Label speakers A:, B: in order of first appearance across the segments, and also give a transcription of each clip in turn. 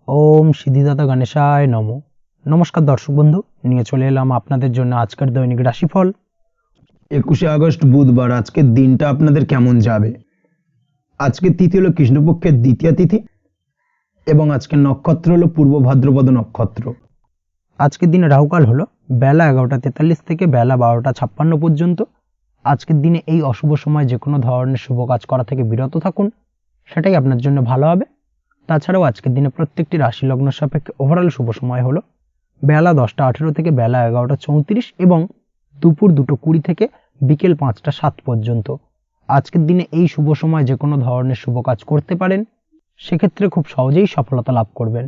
A: ওম সিদ্ধিদাতা গণেশায় নমো। নমস্কার দর্শক বন্ধু, নিয়ে চলে এলাম আপনাদের জন্য আজকের দৈনিক রাশিফল
B: 21 আগস্ট বুধবার। আজকের দিনটা আপনাদের কেমন যাবে? আজকের তিথি হলো কৃষ্ণপক্ষের দ্বিতীয় তিথি এবং আজকের নক্ষত্র হলো পূর্ব ভাদ্রপদ নক্ষত্র।
A: আজকের দিনে রাহুকাল হলো বেলা 11:43 থেকে বেলা 12:56 পর্যন্ত। আজকের দিনে এই অশুভ সময় যে কোনো ধরনের শুভ কাজ করা থেকে বিরত থাকুন, সেটাই আপনার জন্য ভালো হবে। তাছাড়াও আজকের দিনে প্রত্যেকটি রাশি লগ্ন সাপেক্ষে ওভারঅল শুভ সময় হলো বেলা 10:18 থেকে বেলা 11:34 এবং দুপুর 2:20 থেকে বিকেল 5:07 পর্যন্ত। আজকের দিনে এই শুভ সময় যে কোনো ধরনের শুভ কাজ করতে পারেন, সেক্ষেত্রে খুব সহজেই সফলতা লাভ করবেন।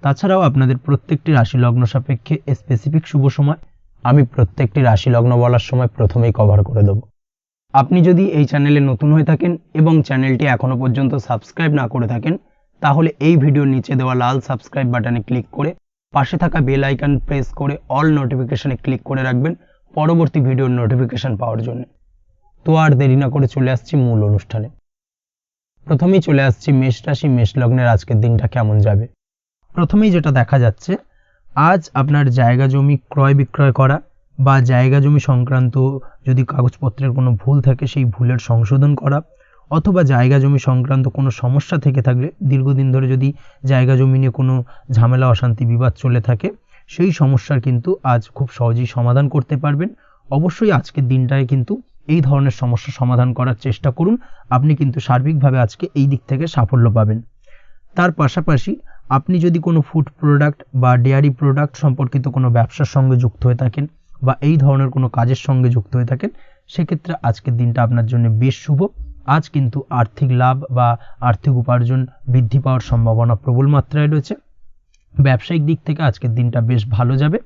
A: তাছাড়াও আপনাদের প্রত্যেকটি রাশি লগ্ন সাপেক্ষে স্পেসিফিক শুভ সময় আমি প্রত্যেকটি রাশি লগ্ন বলার সময় প্রথমেই কভার করে দেব। আপনি যদি এই চ্যানেলে নতুন হয়ে থাকেন এবং চ্যানেলটি এখনো পর্যন্ত সাবস্ক্রাইব না করে থাকেন, তাহলে এই ভিডিওর নিচে দেওয়া লাল সাবস্ক্রাইব বাটনে ক্লিক করে পাশে থাকা বেল আইকন প্রেস করে অল নোটিফিকেশনে ক্লিক করে রাখবেন পরবর্তী ভিডিওর নোটিফিকেশন পাওয়ার জন্য। তো আর দেরি না করে চলে আসছি মূল অনুষ্ঠানে। প্রথমেই চলে আসছি মেষ রাশি মেষ লগ্নের আজকের দিনটা কেমন যাবে। প্রথমেই যেটা দেখা যাচ্ছে, আজ আপনার জায়গা জমি ক্রয় বিক্রয় করা বা জায়গা জমি সংক্রান্ত যদি কাগজপত্রের কোনো ভুল থাকে সেই ভুলের সংশোধন করা, অথবা জায়গা জমি সংক্রান্ত কোনো সমস্যা থেকে থাকলে দীর্ঘদিন ধরে যদি জায়গা জমি নিয়ে কোনো ঝামেলা অশান্তি বিবাদ চলে থাকে, সেই সমস্যার কিন্তু আজ খুব সহজেই সমাধান করতে পারবেন। অবশ্যই আজকের দিনটায় কিন্তু এই ধরনের সমস্যা সমাধান করার চেষ্টা করুন, আপনি কিন্তু সার্বিকভাবে আজকে এই দিক থেকে সাফল্য পাবেন। তার পাশাপাশি আপনি যদি কোনো ফুড প্রোডাক্ট বা ডেয়ারি প্রোডাক্ট সম্পর্কিত কোনো ব্যবসার সঙ্গে যুক্ত হয়ে থাকেন বা এই ধরনের কোনো কাজের সঙ্গে যুক্ত হয়ে থাকেন, সেক্ষেত্রে আজকের দিনটা আপনার জন্য বেশ শুভ। আজ কিন্তু আর্থিক লাভ বা আর্থিক উপার্জন বৃদ্ধি পাওয়ার সম্ভাবনা প্রবল মাত্রায় রয়েছে। ব্যবসায়িক দিক থেকে আজকের দিনটা বেশ ভালো যাবে,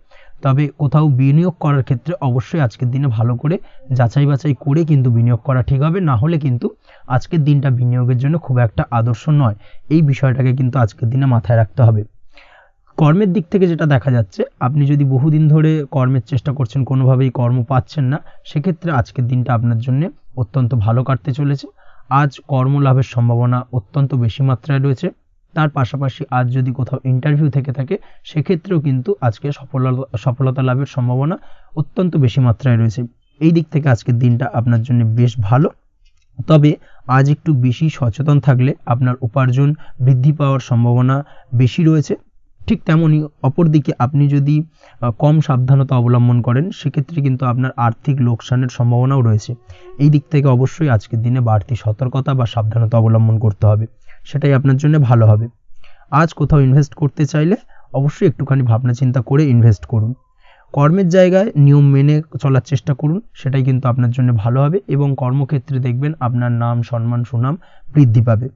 A: তবে কোথাও বিনিয়োগ করার ক্ষেত্রে অবশ্যই আজকের দিনে ভালো করে যাচাই বাছাই করে কিন্তু বিনিয়োগ করা ঠিক হবে, না হলে কিন্তু আজকের দিনটা বিনিয়োগের জন্য খুব একটা আদর্শ নয়। এই বিষয়টাকে কিন্তু আজকের দিনে মাথায় রাখতে হবে। কর্মের দিক থেকে যেটা দেখা যাচ্ছে, আপনি যদি বহুদিন ধরে কর্মের চেষ্টা করছেন, কোনোভাবেই কর্ম পাচ্ছেন না, সেক্ষেত্রে আজকের দিনটা আপনার জন্য অত্যন্ত ভালো কাটতে চলেছে। আজ কর্মলাভের সম্ভাবনা অত্যন্ত বেশি মাত্রায় রয়েছে। তার পাশাপাশি আজ যদি কোথাও ইন্টারভিউ থেকে থাকে, সেক্ষেত্রেও কিন্তু আজকে সফলতা লাভের সম্ভাবনা অত্যন্ত বেশি মাত্রায় রয়েছে। এই দিক থেকে আজকের দিনটা আপনার জন্য বেশ ভালো, তবে আজ একটু বেশি সচেতন থাকলে আপনার উপার্জন বৃদ্ধি পাওয়ার সম্ভাবনা বেশি রয়েছে। ঠিক তেমনই অপরদিকে আপনি যদি কম সাবধানতা অবলম্বন করেন, সেক্ষেত্রে কিন্তু আপনার আর্থিক লোকসানের সম্ভাবনাও রয়েছে। এই দিক থেকে অবশ্যই আজকের দিনে বাড়তি সতর্কতা বা সাবধানতা অবলম্বন করতে হবে, সেটাই আপনার জন্য ভালো হবে। আজ কোথাও ইনভেস্ট করতে চাইলে অবশ্যই একটুখানি ভাবনা চিন্তা করে ইনভেস্ট করুন। কর্মের জায়গায় নিয়ম মেনে চলার চেষ্টা করুন, সেটাই কিন্তু আপনার জন্য ভালো হবে এবং কর্মক্ষেত্রে দেখবেন আপনার নাম সম্মান সুনাম বৃদ্ধি পাবে।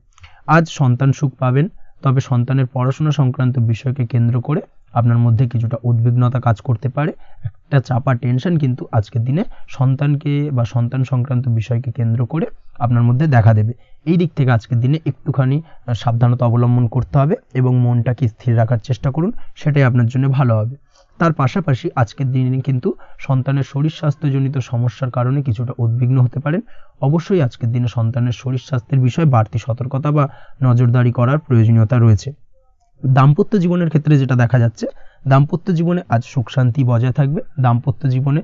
A: আজ সন্তান সুখ পাবেন, তবে সন্তানের পড়াশোনা সংক্রান্ত বিষয়কে কেন্দ্র করে আপনার মধ্যে কিছুটা উদ্বিগ্নতা কাজ করতে পারে। একটা চাপা টেনশন কিন্তু আজকের দিনে সন্তানকে বা সন্তান সংক্রান্ত বিষয়কে কেন্দ্র করে আপনার মধ্যে দেখা দেবে। এই দিক থেকে আজকের দিনে একটুখানি সাবধানতা অবলম্বন করতে হবে এবং মনটাকে স্থির রাখার চেষ্টা করুন, সেটাই আপনার জন্য ভালো হবে। তার পাশাপাশি আজকের দিনে কিন্তু সন্তানের শরীর স্বাস্থ্যজনিত সমস্যার কারণে কিছুটা উদ্বিগ্ন হতে পারেন। অবশ্যই আজকের দিনে সন্তানের শরীর স্বাস্থ্যের বিষয়ে বাড়তি সতর্কতা বা নজরদারি করার প্রয়োজনীয়তা রয়েছে। দাম্পত্য জীবনের ক্ষেত্রে যেটা দেখা যাচ্ছে, দাম্পত্য জীবনে আজ সুখ শান্তি বজায় থাকবে। দাম্পত্য জীবনে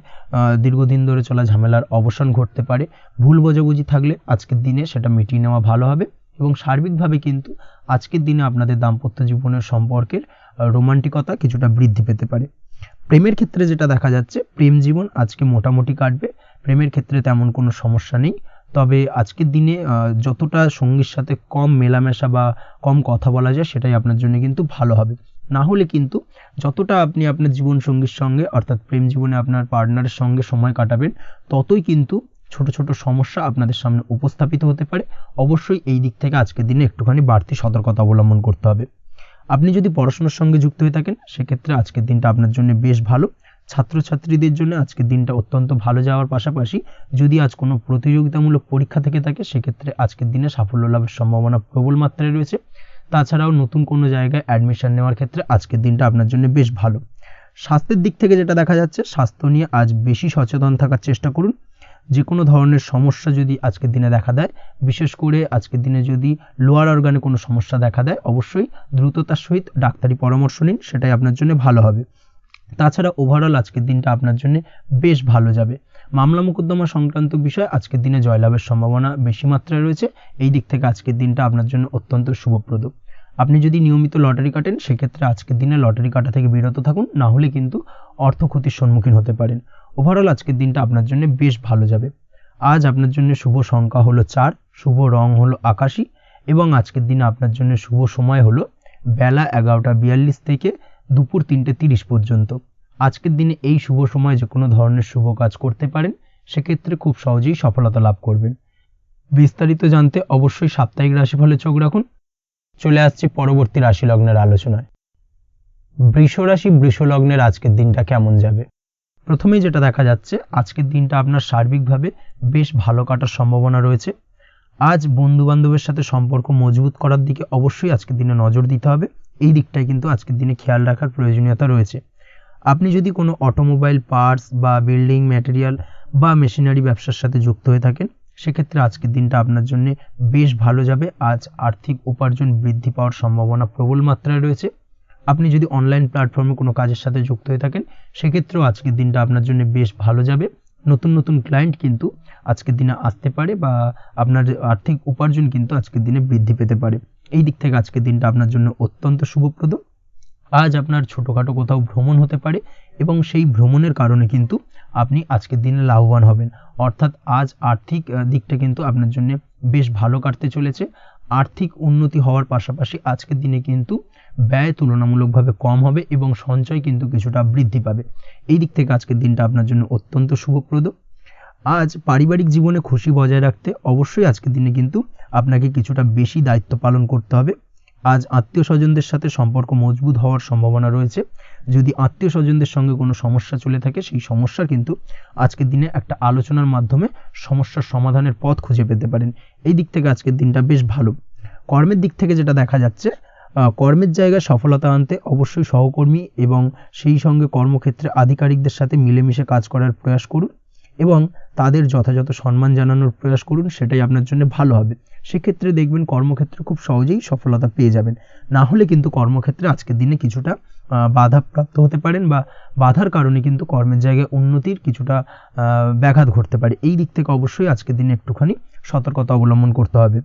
A: দীর্ঘদিন ধরে চলা ঝামেলার অবসান ঘটতে পারে। ভুল বোঝাবুঝি থাকলে আজকের দিনে সেটা মিটিয়ে নেওয়া ভালো হবে এবং সার্বিকভাবে কিন্তু আজকের দিনে আপনাদের দাম্পত্য জীবনের সম্পর্কের রোমান্টিকতা কিছুটা বৃদ্ধি পেতে পারে। প্রেমের ক্ষেত্রে যেটা দেখা যাচ্ছে, প্রেম জীবন আজকে মোটামুটি কাটবে। প্রেমের ক্ষেত্রে তেমন কোনো সমস্যা নেই, তবে আজকের দিনে যতটা সঙ্গীর সাথে কম মেলামেশা বা কম কথা বলা যায়, সেটাই আপনার জন্য কিন্তু ভালো হবে। না হলে কিন্তু যতটা আপনি আপনার জীবন সঙ্গীর সঙ্গে অর্থাৎ প্রেম জীবনে আপনার পার্টনারের সঙ্গে সময় কাটাবেন, ততই কিন্তু ছোট ছোট সমস্যা আপনাদের সামনে উপস্থাপিত হতে পারে। অবশ্যই এই দিক থেকে আজকের দিনে একটুখানি বাড়তি সতর্কতা অবলম্বন করতে হবে। আপনি যদি পড়াশোনার সঙ্গে যুক্ত হয়ে থাকেন, সেক্ষেত্রে আজকের দিনটা আপনার জন্য বেশ ভালো। ছাত্রছাত্রীদের জন্য আজকের দিনটা অত্যন্ত ভালো যাওয়ার পাশাপাশি যদি আজ কোনো প্রতিযোগিতামূলক পরীক্ষা থেকে থাকে, সেক্ষেত্রে আজকের দিনে সাফল্য লাভের সম্ভাবনা প্রবল মাত্রায় রয়েছে। তাছাড়াও নতুন কোনো জায়গায় অ্যাডমিশন নেওয়ার ক্ষেত্রে আজকের দিনটা আপনার জন্য বেশ ভালো। স্বাস্থ্যের দিক থেকে যেটা দেখা যাচ্ছে, স্বাস্থ্য নিয়ে আজ বেশি সচেতন থাকার চেষ্টা করুন। যে কোনো ধরনের সমস্যা যদি আজকের দিনে দেখা দেয়, বিশেষ করে আজকের দিনে যদি লোয়ার অর্গানে কোনো সমস্যা দেখা দেয়, অবশ্যই দ্রুততার সহিত ডাক্তারি পরামর্শ নিন, সেটাই আপনার জন্য ভালো হবে। তাছাড়া ওভারঅল আজকের দিনটা আপনার জন্য বেশ ভালো যাবে। মামলা মোকদ্দমা সংক্রান্ত বিষয় আজকের দিনে জয়লাভের সম্ভাবনা বেশি মাত্রায় রয়েছে। এই দিক থেকে আজকের দিনটা আপনার জন্য অত্যন্ত শুভপ্রদ। আপনি যদি নিয়মিত লটারি কাটেন, সেক্ষেত্রে আজকের দিনে লটারি কাটা থেকে বিরত থাকুন, না হলে কিন্তু অর্থ ক্ষতির সম্মুখীন হতে পারেন। ওভারঅল আজকের দিনটা আপনার জন্য বেশ ভালো যাবে। আজ আপনার জন্য শুভ সংখ্যা হলো 4, শুভ রং হলো আকাশী, এবং আজকের দিনে আপনার জন্য শুভ সময় হলো বেলা 11:42 থেকে দুপুর 3:30 পর্যন্ত। আজকের দিনে এই শুভ সময় যে কোনো ধরনের শুভ কাজ করতে পারেন, সেক্ষেত্রে খুব সহজেই সফলতা লাভ করবেন। বিস্তারিত জানতে অবশ্যই সাপ্তাহিক রাশিফলে চোখ রাখুন। চলে আসছে পরবর্তী রাশি লগ্নের আলোচনায়। বৃষ রাশি, বৃষ লগ্নের আজকের দিনটা কেমন যাবে? প্রথমেই যেটা দেখা যাচ্ছে, আজকের দিনটা আপনার সার্বিকভাবে বেশ ভালো কাটার সম্ভাবনা রয়েছে। আজ বন্ধু বান্ধবের সাথে সম্পর্ক মজবুত করার দিকে অবশ্যই আজকের দিনে নজর দিতে হবে। এই দিকটাই কিন্তু আজকের দিনে খেয়াল রাখার প্রয়োজনীয়তা রয়েছে। আপনি যদি কোনো অটোমোবাইল পার্টস বা বিল্ডিং ম্যাটেরিয়াল বা মেশিনারি ব্যবসার সাথে যুক্ত হয়ে থাকেন, সেক্ষেত্রে আজকের দিনটা আপনার জন্য বেশ ভালো যাবে। আজ আর্থিক উপার্জন বৃদ্ধি পাওয়ার সম্ভাবনা প্রবল মাত্রায় রয়েছে। আপনি যদি অনলাইন প্ল্যাটফর্মে কোনো কাজের সাথে যুক্ত হয়ে থাকেন, সেক্ষেত্রেও আজকের দিনটা আপনার জন্য বেশ ভালো যাবে। নতুন নতুন ক্লায়েন্ট কিন্তু আজকের দিনে আসতে পারে, বা আপনার আর্থিক উপার্জন কিন্তু আজকের দিনে বৃদ্ধি পেতে পারে। এই দিক থেকে আজকের দিনটা আপনার জন্য অত্যন্ত শুভপ্রদ। আজ আপনার ছোটোখাটো কোথাও ভ্রমণ হতে পারে, এবং সেই ভ্রমণের কারণে কিন্তু আপনি আজকের দিনে লাভবান হবেন। অর্থাৎ আজ আর্থিক দিকটা কিন্তু আপনার জন্য বেশ ভালো কাটতে চলেছে। আর্থিক উন্নতি হওয়ার পাশাপাশি আজকের দিনে কিন্তু ব্যয় তুলনামূলকভাবে কম হবে, এবং সঞ্চয় কিন্তু কিছুটা বৃদ্ধি পাবে। এই দিক থেকে আজকের দিনটা আপনার জন্য অত্যন্ত শুভপ্রদ। আজ পারিবারিক জীবনে খুশি বজায় রাখতে অবশ্যই আজকের দিনে কিন্তু আপনাকে কিছুটা বেশি দায়িত্ব পালন করতে হবে। আজ আত্মীয় স্বজনদের সাথে সম্পর্ক মজবুত হওয়ার সম্ভাবনা রয়েছে। যদি আত্মীয় স্বজনদের সঙ্গে কোনো সমস্যা চলে থাকে, সেই সমস্যার কিন্তু আজকের দিনে একটা আলোচনার মাধ্যমে সমস্যার সমাধানের পথ খুঁজে পেতে পারেন। এই দিক থেকে আজকের দিনটা বেশ ভালো। কর্মের দিক থেকে যেটা দেখা যাচ্ছে, কর্মের জায়গায় সফলতা আনতে অবশ্যই সহকর্মী এবং সেই সঙ্গে কর্মক্ষেত্রে আধিকারিকদের সাথে মিলেমিশে কাজ করার প্রয়াস করুন, এবং তাদের যথাযথ সম্মান জানানোর প্রয়াস করুন, সেটাই আপনার জন্য ভালো হবে। সেক্ষেত্রে দেখবেন কর্মক্ষেত্রে খুব সহজেই সফলতা পেয়ে যাবেন। না হলে কিন্তু কর্মক্ষেত্রে আজকের দিনে কিছুটা বাধাপ্রাপ্ত হতে পারেন, বা বাধার কারণে কিন্তু কর্মের জায়গায় উন্নতির কিছুটা ব্যাঘাত ঘটতে পারে। এই দিক থেকে অবশ্যই আজকের দিনে একটুখানি সতর্কতা অবলম্বন করতে হবে।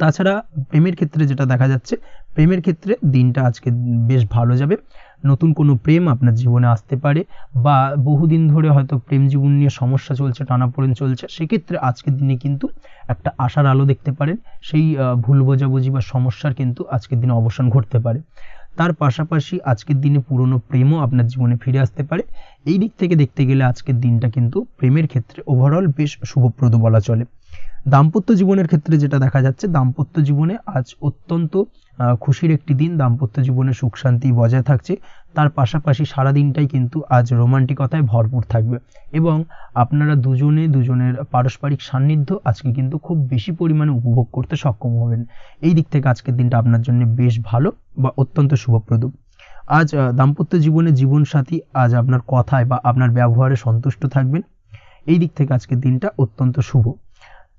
A: তাছাড়া প্রেমের ক্ষেত্রে যেটা দেখা যাচ্ছে, প্রেমের ক্ষেত্রে দিনটা আজকে বেশ ভালো যাবে। নতুন কোনো প্রেম আপনার জীবনে আসতে পারে, বা বহুদিন ধরে হয়তো প্রেম জীবন নিয়ে সমস্যা চলছে, টানাপোড়েন চলছে, সেক্ষেত্রে আজকের দিনে কিন্তু একটা আশার আলো দেখতে পারেন। সেই ভুল বোঝাবুঝি বা সমস্যার কিন্তু আজকের দিনে অবসান ঘটতে পারে। তার পাশাপাশি আজকের দিনে পুরনো প্রেমও আপনার জীবনে ফিরে আসতে পারে। এই দিক থেকে দেখতে গেলে আজকের দিনটা কিন্তু প্রেমের ক্ষেত্রে ওভারঅল বেশ শুভপ্রদ বলা চলে। দাম্পত্য জীবনের ক্ষেত্রে যেটা দেখা যাচ্ছে, দাম্পত্য জীবনে আজ অত্যন্ত খুশির একটি দিন। দাম্পত্য জীবনে সুখ শান্তি বজায় থাকছে। তার পাশাপাশি সারা দিনটাই কিন্তু আজ রোমান্টিকতায় ভরপুর থাকবে, এবং আপনারা দুজনের পারস্পরিক সান্নিধ্য আজকে কিন্তু খুব বেশি পরিমাণে উপভোগ করতে সক্ষম হবেন। এই দিক থেকে আজকের দিনটা আপনার জন্য বেশ ভালো বা অত্যন্ত শুভপ্রদ। আজ দাম্পত্য জীবনে জীবনসাথী আজ আপনার কথায় বা আপনার ব্যবহারে সন্তুষ্ট থাকবেন। এই দিক থেকে আজকের দিনটা অত্যন্ত শুভ।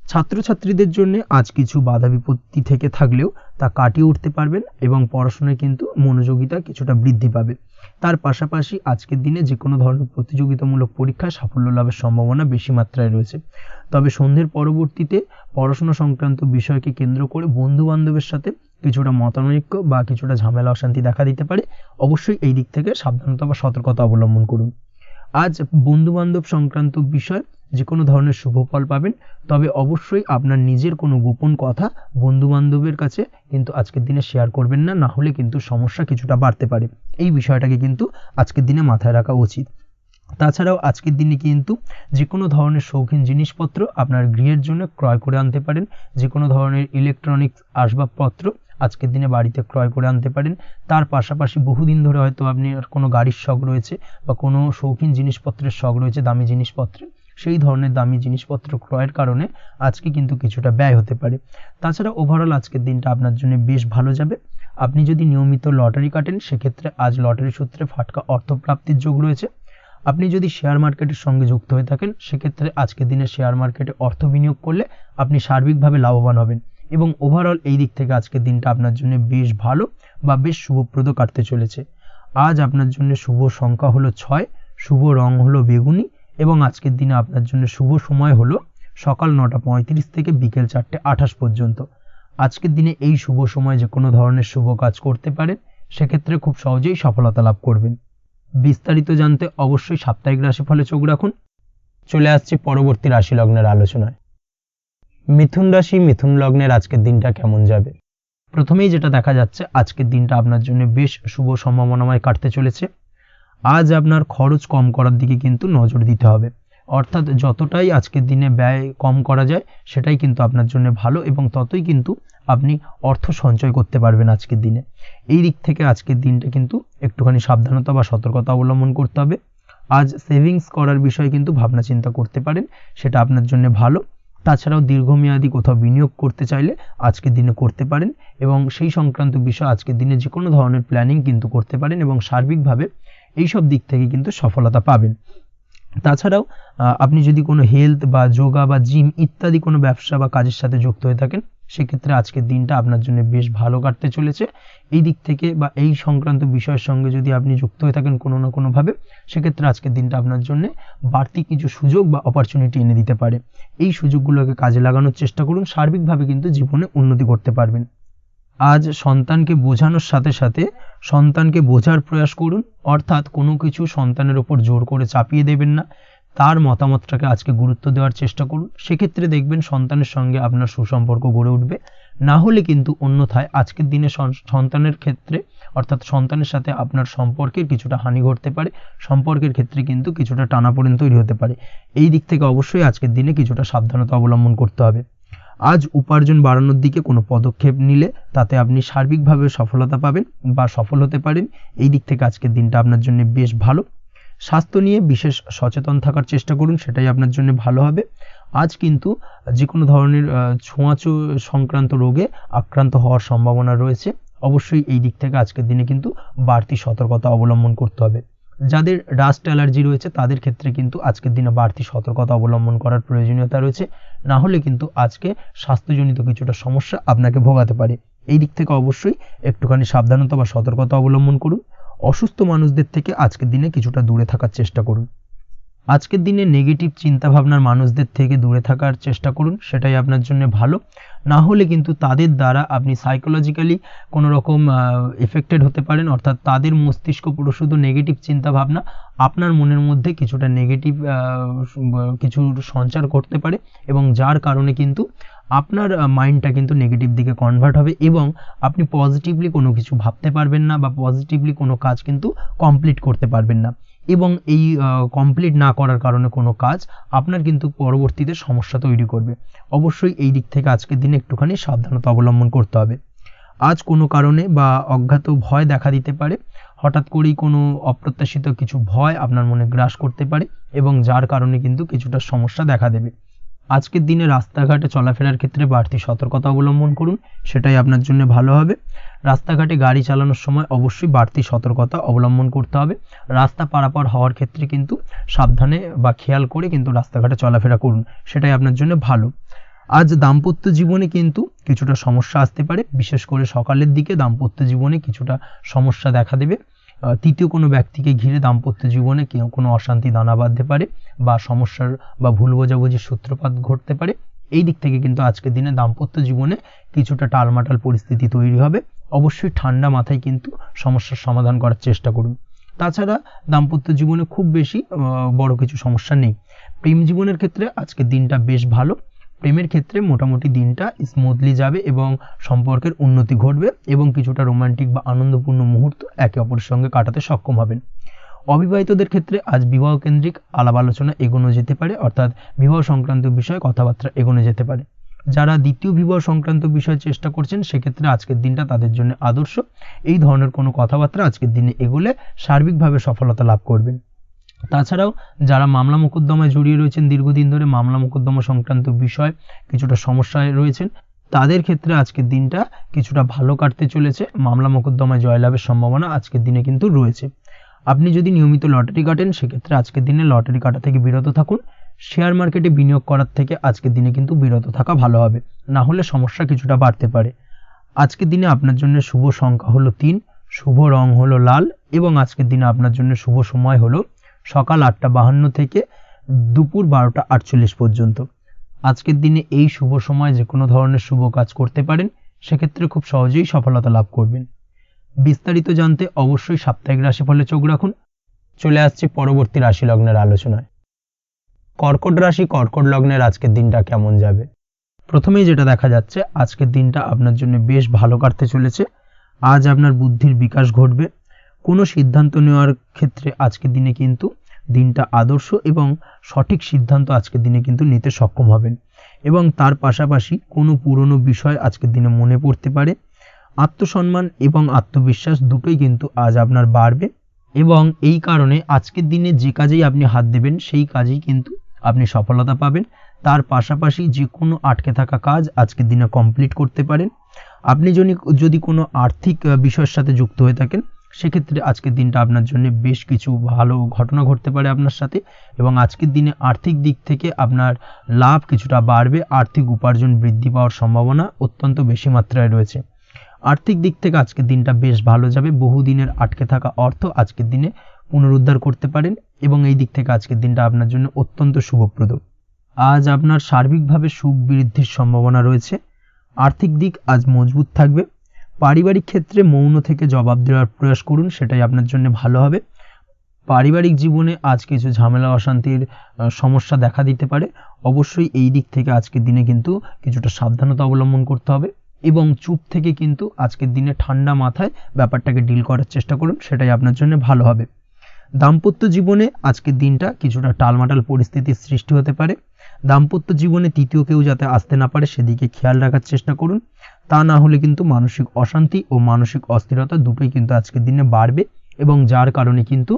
A: ছাত্রছাত্রীদের জন্য আজ কিছু বাধা বিপত্তি থেকে থাকলেও তা কাটিয়ে উঠতে পারবেন, এবং পড়াশোনায় কিন্তু মনোযোগিতা কিছুটা বৃদ্ধি পাবে। তার পাশাপাশি আজকের দিনে যে কোনো ধরনের প্রতিযোগিতামূলক পরীক্ষায় সাফল্য লাভের সম্ভাবনা বেশি মাত্রায় রয়েছে। তবে সন্ধ্যের পরবর্তীতে পড়াশোনা সংক্রান্ত বিষয়কে কেন্দ্র করে বন্ধু বান্ধবের সাথে কিছুটা মতানৈক্য বা কিছুটা ঝামেলা অশান্তি দেখা দিতে পারে। অবশ্যই এই দিক থেকে সাবধানতা বা সতর্কতা অবলম্বন করুন। আজ বন্ধু বান্ধব সংক্রান্ত বিষয় যে কোনো ধরনের শুভ ফল পাবেন, তবে অবশ্যই আপনার নিজের কোনো গোপন কথা বন্ধু বান্ধবের কাছে কিন্তু আজকের দিনে শেয়ার করবেন না, না হলে কিন্তু সমস্যা কিছুটা বাড়তে পারে। এই বিষয়টাকে কিন্তু আজকের দিনে মাথায় রাখা উচিত। তাছাড়াও আজকের দিনে কিন্তু যে কোনো ধরনের শৌখিন জিনিসপত্র আপনার গৃহের জন্য ক্রয় করে আনতে পারেন। যে কোনো ধরনের ইলেকট্রনিক্স আসবাবপত্র আজকের দিনে বাড়িতে ক্রয় করে আনতে পারেন। তার পাশাপাশি বহুদিন ধরে হয়তো আপনি কোনো গাড়ির শখ রয়েছে, বা কোনো শৌখিন জিনিসপত্রের শখ রয়েছে, দামি জিনিসপত্র, সেই ধরনের দামি জিনিসপত্র ক্রয়ের কারণে আজকে কিন্তু কিছুটা ব্যয় হতে পারে। তাছাড়া ওভারঅল আজকের দিনটা আপনার জন্য বেশ ভালো যাবে। আপনি যদি নিয়মিত লটারি কাটেন, সেক্ষেত্রে আজ লটারি সূত্রে ফাটকা অর্থপ্রাপ্তির যোগ রয়েছে। আপনি যদি শেয়ার মার্কেটের সঙ্গে যুক্ত হয়ে থাকেন সেক্ষেত্রে আজকের দিনে শেয়ার মার্কেটে অর্থ বিনিয়োগ করলে আপনি সার্বিকভাবে লাভবান হবেন এবং ওভারঅল এই দিক থেকে আজকের দিনটা আপনার জন্য বেশ ভালো বা বেশ শুভপ্রদ কাটতে চলেছে। আজ আপনার জন্য শুভ সংখ্যা হলো 6, শুভ রং হলো বেগুনি এবং আজকের দিনে আপনার জন্য শুভ সময় হলো সকাল 9:35 থেকে বিকেল 4:28 পর্যন্ত। আজকের দিনে এই শুভ সময় যে কোনো ধরনের শুভ কাজ করতে পারেন, সেক্ষেত্রে খুব সহজেই সফলতা লাভ করবেন। বিস্তারিত জানতে অবশ্যই সাপ্তাহিক রাশিফলে চোখ রাখুন। চলে আসছি পরবর্তী রাশি লগ্নের আলোচনায়। মিথুন রাশি, মিথুন লগ্নের আজকের দিনটা কেমন যাবে? প্রথমেই যেটা দেখা যাচ্ছে, আজকের দিনটা আপনার জন্য বেশ শুভ সম্ভাবনাময় কাটতে চলেছে। আজ আপনার খরচ কম করার দিকে কিন্তু নজর দিতে হবে, অর্থাৎ যতটাই আজকের দিনে ব্যয় কম করা যায় সেটাই কিন্তু আপনার জন্য ভালো এবং ততই কিন্তু আপনি অর্থ সঞ্চয় করতে পারবেন আজকের দিনে। এই দিক থেকে আজকের দিনটা কিন্তু একটুখানি সাবধানতা বা সতর্কতা অবলম্বন করতে হবে। আজ সেভিংস করার বিষয়ে কিন্তু ভাবনা চিন্তা করতে পারেন, সেটা আপনার জন্য ভালো। তাছাড়াও দীর্ঘমেয়াদী কোথাও বিনিয়োগ করতে চাইলে আজকের দিনে করতে পারেন এবং সেই সংক্রান্ত বিষয় আজকের দিনে যে কোনো ধরনের প্ল্যানিং কিন্তু করতে পারেন এবং সার্বিকভাবে এইসব দিক থেকে কিন্তু সফলতা পাবেন। তাছাড়াও আপনি যদি কোনো হেলথ বা যোগা বা জিম ইত্যাদি কোনো ব্যবসা বা কাজের সাথে যুক্ত হয়ে থাকেন, সেক্ষেত্রে আজকের দিনটা আপনার জন্য বেশ ভালো কাটতে চলেছে। এই দিক থেকে বা এই সংক্রান্ত বিষয়ের সঙ্গে যদি আপনি যুক্ত হয়ে থাকেন কোনো না কোনোভাবে, সেক্ষেত্রে আজকের দিনটা আপনার জন্য বাড়তি কিছু সুযোগ বা অপরচুনিটি এনে দিতে পারে। এই সুযোগগুলোকে কাজে লাগানোর চেষ্টা করুন, সার্বিকভাবে কিন্তু জীবনে উন্নতি করতে পারবেন। আজ সন্তানকে বোঝানোর সাথে সাথে সন্তানকে বোঝার প্রয়াস করুন, অর্থাৎ কোনো কিছু সন্তানের ওপর জোর করে চাপিয়ে দেবেন না, তার মতামতটাকে আজকে গুরুত্ব দেওয়ার চেষ্টা করুন। সেক্ষেত্রে দেখবেন সন্তানের সঙ্গে আপনার সুসম্পর্ক গড়ে উঠবে। না হলে কিন্তু অন্যথায় আজকের দিনে সন্তানের ক্ষেত্রে অর্থাৎ সন্তানের সাথে আপনার সম্পর্কের কিছুটা হানি ঘটতে পারে, সম্পর্কের ক্ষেত্রে কিন্তু কিছুটা টানাপোড়েন তৈরি হতে পারে। এই দিক থেকে অবশ্যই আজকের দিনে কিছুটা সাবধানতা অবলম্বন করতে হবে। আজ উপার্জন বাড়ানোর দিকে কোনো পদক্ষেপ নিলে তাতে আপনি সার্বিকভাবে সফলতা পাবেন বা সফল হতে পারেন। এই দিক থেকে আজকের দিনটা আপনার জন্য বেশ ভালো। স্বাস্থ্য নিয়ে বিশেষ সচেতন থাকার চেষ্টা করুন, সেটাই আপনার জন্য ভালো হবে। আজ কিন্তু যে কোনো ধরনের ছোঁয়াচে সংক্রান্ত রোগে আক্রান্ত হওয়ার সম্ভাবনা রয়েছে। অবশ্যই এই দিক থেকে আজকের দিনে কিন্তু বাড়তি সতর্কতা অবলম্বন করতে হবে। যাদের ডাস্ট অ্যালার্জি রয়েছে তাদের ক্ষেত্রে কিন্তু আজকের দিনে বাড়তি সতর্কতা অবলম্বন করার প্রয়োজনীয়তা রয়েছে, না হলে কিন্তু আজকে স্বাস্থ্যজনিত কিছুটা সমস্যা আপনাকে ভোগাতে পারে। এই দিক থেকে অবশ্যই একটুখানি সাবধানতা বা সতর্কতা অবলম্বন করুন। অসুস্থ মানুষদের থেকে আজকের দিনে কিছুটা দূরে থাকার চেষ্টা করুন। আজকের দিনে নেগেটিভ চিন্তাভাবনার মানুষদের থেকে দূরে থাকার চেষ্টা করুন, সেটাই আপনার জন্য ভালো। না হলে কিন্তু তাদের দ্বারা আপনি সাইকোলজিক্যালি কোনো রকম এফেক্টেড হতে পারেন, অর্থাৎ তাদের মস্তিষ্ক পুরো শুধু নেগেটিভ চিন্তাভাবনা আপনার মনের মধ্যে কিছুটা নেগেটিভ কিছু সঞ্চার করতে পারে এবং যার কারণে কিন্তু আপনার মাইন্ডটা কিন্তু নেগেটিভ দিকে কনভার্ট হবে এবং আপনি পজিটিভলি কোনো কিছু ভাবতে পারবেন না বা পজিটিভলি কোনো কাজ কিন্তু কমপ্লিট করতে পারবেন না এবং এই কমপ্লিট না করার কারণে কোনো কাজ আপনার কিন্তু পরবর্তীতে সমস্যা তৈরি করবে। অবশ্যই এই দিক থেকে আজকের দিনে একটুখানি সাবধানতা অবলম্বন করতে হবে। আজ কোনো কারণে বা অজ্ঞাত ভয় দেখা দিতে পারে, হঠাৎ করেই কোনো অপ্রত্যাশিত কিছু ভয় আপনার মনে গ্রাস করতে পারে এবং যার কারণে কিন্তু কিছুটা সমস্যা দেখা দেবে। আজকের দিনে রাস্তাঘাটে চলাফেরার ক্ষেত্রে বাড়তি সতর্কতা অবলম্বন করুন, সেটাই আপনার জন্য ভালো হবে। রাস্তাঘাটে গাড়ি চালানোর সময় অবশ্যই বাড়তি সতর্কতা অবলম্বন করতে হবে। রাস্তা পারাপার হওয়ার ক্ষেত্রে কিন্তু সাবধানে বা খেয়াল করে কিন্তু রাস্তাঘাটে চলাফেরা করুন, সেটাই আপনার জন্য ভালো। আজ দাম্পত্য জীবনে কিন্তু কিছুটা সমস্যা আসতে পারে, বিশেষ করে সকালের দিকে দাম্পত্য জীবনে কিছুটা সমস্যা দেখা দেবে। তৃতীয় কোনো ব্যক্তিকে ঘিরে দাম্পত্য জীবনে কোনো অশান্তি দানা বাঁধতে পারে বা সমস্যার বা ভুল বোঝাবুঝির সূত্রপাত ঘটতে পারে। এই দিক থেকে কিন্তু আজকের দিনে দাম্পত্য জীবনে কিছুটা টালমাটাল পরিস্থিতি তৈরি হবে। অবশ্যই ঠান্ডা মাথায় কিন্তু সমস্যার সমাধান করার চেষ্টা করুন। তাছাড়া দাম্পত্য জীবনে খুব বেশি বড় কিছু সমস্যা নেই। প্রেম জীবনের ক্ষেত্রে আজকের দিনটা বেশ ভালো। প্রেমের ক্ষেত্রে মোটামুটি দিনটা স্মুথলি যাবে এবং সম্পর্কের উন্নতি ঘটবে এবং কিছুটা রোমান্টিক বা আনন্দপূর্ণ মুহূর্ত একে অপরের সঙ্গে কাটাতে সক্ষম হবেন। অবিবাহিতদের ক্ষেত্রে আজ বিবাহ কেন্দ্রিক আলাপ আলোচনা এগোনো যেতে পারে, অর্থাৎ বিবাহ সংক্রান্ত বিষয়ে কথাবার্তা এগোনো যেতে পারে। যারা দ্বিতীয় বিবাহ সংক্রান্ত বিষয়ে চেষ্টা করছেন সেক্ষেত্রে আজকের দিনটা তাদের জন্য আদর্শ। এই ধরনের কোনো কথাবার্তা আজকের দিনে এগোলে সার্বিকভাবে সফলতা লাভ করবেন। তাছাড়াও যারা মামলা মোকদ্দমায় জড়িয়ে রয়েছেন, দীর্ঘদিন ধরে মামলা মোকদ্দমা সংক্রান্ত বিষয় কিছুটা সমস্যায় রয়েছেন, তাদের ক্ষেত্রে আজকের দিনটা কিছুটা ভালো কাটতে চলেছে। মামলা মোকদ্দমায় জয়লাভের সম্ভাবনা আজকের দিনে কিন্তু রয়েছে। আপনি যদি নিয়মিত লটারি কাটেন সেক্ষেত্রে আজকের দিনে লটারি কাটা থেকে বিরত থাকুন। শেয়ার মার্কেটে বিনিয়োগ করার থেকে আজকের দিনে কিন্তু বিরত থাকা ভালো হবে, না হলে সমস্যা কিছুটা বাড়তে পারে। আজকের দিনে আপনার জন্য শুভ সংখ্যা হলো 3, শুভ রং হলো লাল এবং আজকের দিনে আপনার জন্য শুভ সময় হলো সকাল 8:52 থেকে দুপুর 12:48 পর্যন্ত। আজকের দিনে এই শুভ সময় যে কোনো ধরনের শুভ কাজ করতে পারেন, সেক্ষেত্রে খুব সহজেই সফলতা লাভ করবেন। বিস্তারিত জানতে অবশ্যই সাপ্তাহিক রাশিফলে চোখ রাখুন। চলে আসছি পরবর্তী রাশি লগ্নের আলোচনায়। কর্কট রাশি, কর্কট লগ্নের আজকের দিনটা কেমন যাবে? প্রথমেই যেটা দেখা যাচ্ছে, আজকের দিনটা আপনার জন্য বেশ ভালো কাটতে চলেছে। আজ আপনার বুদ্ধির বিকাশ ঘটবে। কোনো সিদ্ধান্ত নেওয়ার ক্ষেত্রে আজকের দিনে কিন্তু দিনটা আদর্শ এবং সঠিক সিদ্ধান্ত আজকের দিনে কিন্তু নিতে সক্ষম হবেন এবং তার পাশাপাশি কোনো পুরনো বিষয় আজকের দিনে মনে পড়তে পারে। আত্মসম্মান এবং আত্মবিশ্বাস দুটোই কিন্তু আজ আপনার বাড়বে এবং এই কারণে আজকের দিনে যে কাজেই আপনি হাত দেবেন সেই কাজেই কিন্তু আপনি সফলতা পাবেন। তার পাশাপাশি যে কোনো আটকে থাকা কাজ আজকের দিনে কমপ্লিট করতে পারেন। আপনি যদি কোনো আর্থিক বিষয়ের সাথে যুক্ত হয়ে থাকেন, সেক্ষেত্রে আজকের দিনটা আপনার জন্য বেশ কিছু ভালো ঘটনা ঘটতে পারে আপনার সাথে এবং আজকের দিনে আর্থিক দিক থেকে আপনার লাভ কিছুটা বাড়বে। আর্থিক উপার্জন বৃদ্ধি পাওয়ার সম্ভাবনা অত্যন্ত বেশি মাত্রায় রয়েছে। আর্থিক দিক থেকে আজকের দিনটা বেশ ভালো যাবে। বহুদিনের আটকে থাকা অর্থ আজকের দিনে পুনরুদ্ধার করতে পারেন এবং এই দিক থেকে আজকের দিনটা আপনার জন্য অত্যন্ত শুভপ্রদ। আজ আপনার সার্বিকভাবে সুখ বৃদ্ধির সম্ভাবনা রয়েছে। আর্থিক দিক আজ মজবুত থাকবে। পারিবারিক ক্ষেত্রে মৌন থেকে জবাব দেওয়ার প্রয়াস করুন, সেটাই আপনার জন্য ভালো হবে। পারিবারিক জীবনে আজ কিছু ঝামেলা অশান্তির সমস্যা দেখা দিতে পারে। অবশ্যই এই দিক থেকে আজকের দিনে কিন্তু কিছুটা সাবধানতা অবলম্বন করতে হবে এবং চুপ থেকে কিন্তু আজকের দিনে ঠান্ডা মাথায় ব্যাপারটাকে ডিল করার চেষ্টা করুন, সেটাই আপনার জন্য ভালো হবে। দাম্পত্য জীবনে আজকের দিনটা কিছুটা টালমাটাল পরিস্থিতির সৃষ্টি হতে পারে। দাম্পত্য জীবনে তৃতীয় কেউ যাতে আসতে না পারে সেদিকে খেয়াল রাখার চেষ্টা করুন, তা না হলে কিন্তু মানসিক অশান্তি ও মানসিক অস্থিরতা দুটোই কিন্তু আজকের দিনে বাড়বে এবং যার কারণে কিন্তু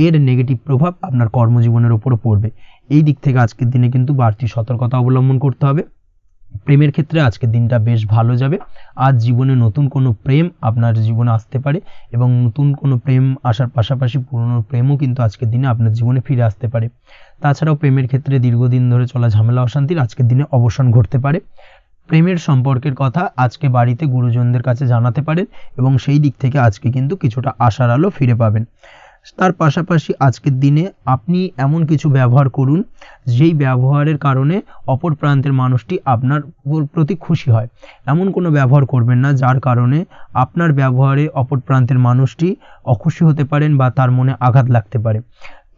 A: এর নেগেটিভ প্রভাব আপনার কর্মজীবনের উপরও পড়বে। এই দিক থেকে আজকের দিনে কিন্তু বাড়তি সতর্কতা অবলম্বন করতে হবে। প্রেমের ক্ষেত্রে আজকের দিনটা বেশ ভালো যাবে। আজ জীবনে নতুন কোনো প্রেম আপনার জীবনে আসতে পারে এবং নতুন কোনো প্রেম আসার পাশাপাশি পুরনো প্রেমও কিন্তু আজকের দিনে আপনার জীবনে ফিরে আসতে পারে। তাছাড়াও প্রেমের ক্ষেত্রে দীর্ঘদিন ধরে চলা ঝামেলা অশান্তির আজকের দিনে অবসান ঘটতে পারে। প্রেমের সম্পর্কের কথা আজকে বাড়িতে গুরুজনদের কাছে জানাতে পারেন এবং সেই দিক থেকে আজকে কিন্তু কিছুটা আশার আলো ফিরে পাবেন। তার পাশাপাশি আজকের দিনে আপনি এমন কিছু ব্যবহার করুন যেই ব্যবহারের কারণে অপর প্রান্তের মানুষটি আপনার প্রতি খুশি হয়। এমন কোনো ব্যবহার করবেন না যার কারণে আপনার ব্যবহারে অপর প্রান্তের মানুষটি অখুশি হতে পারেন বা তার মনে আঘাত লাগতে পারে।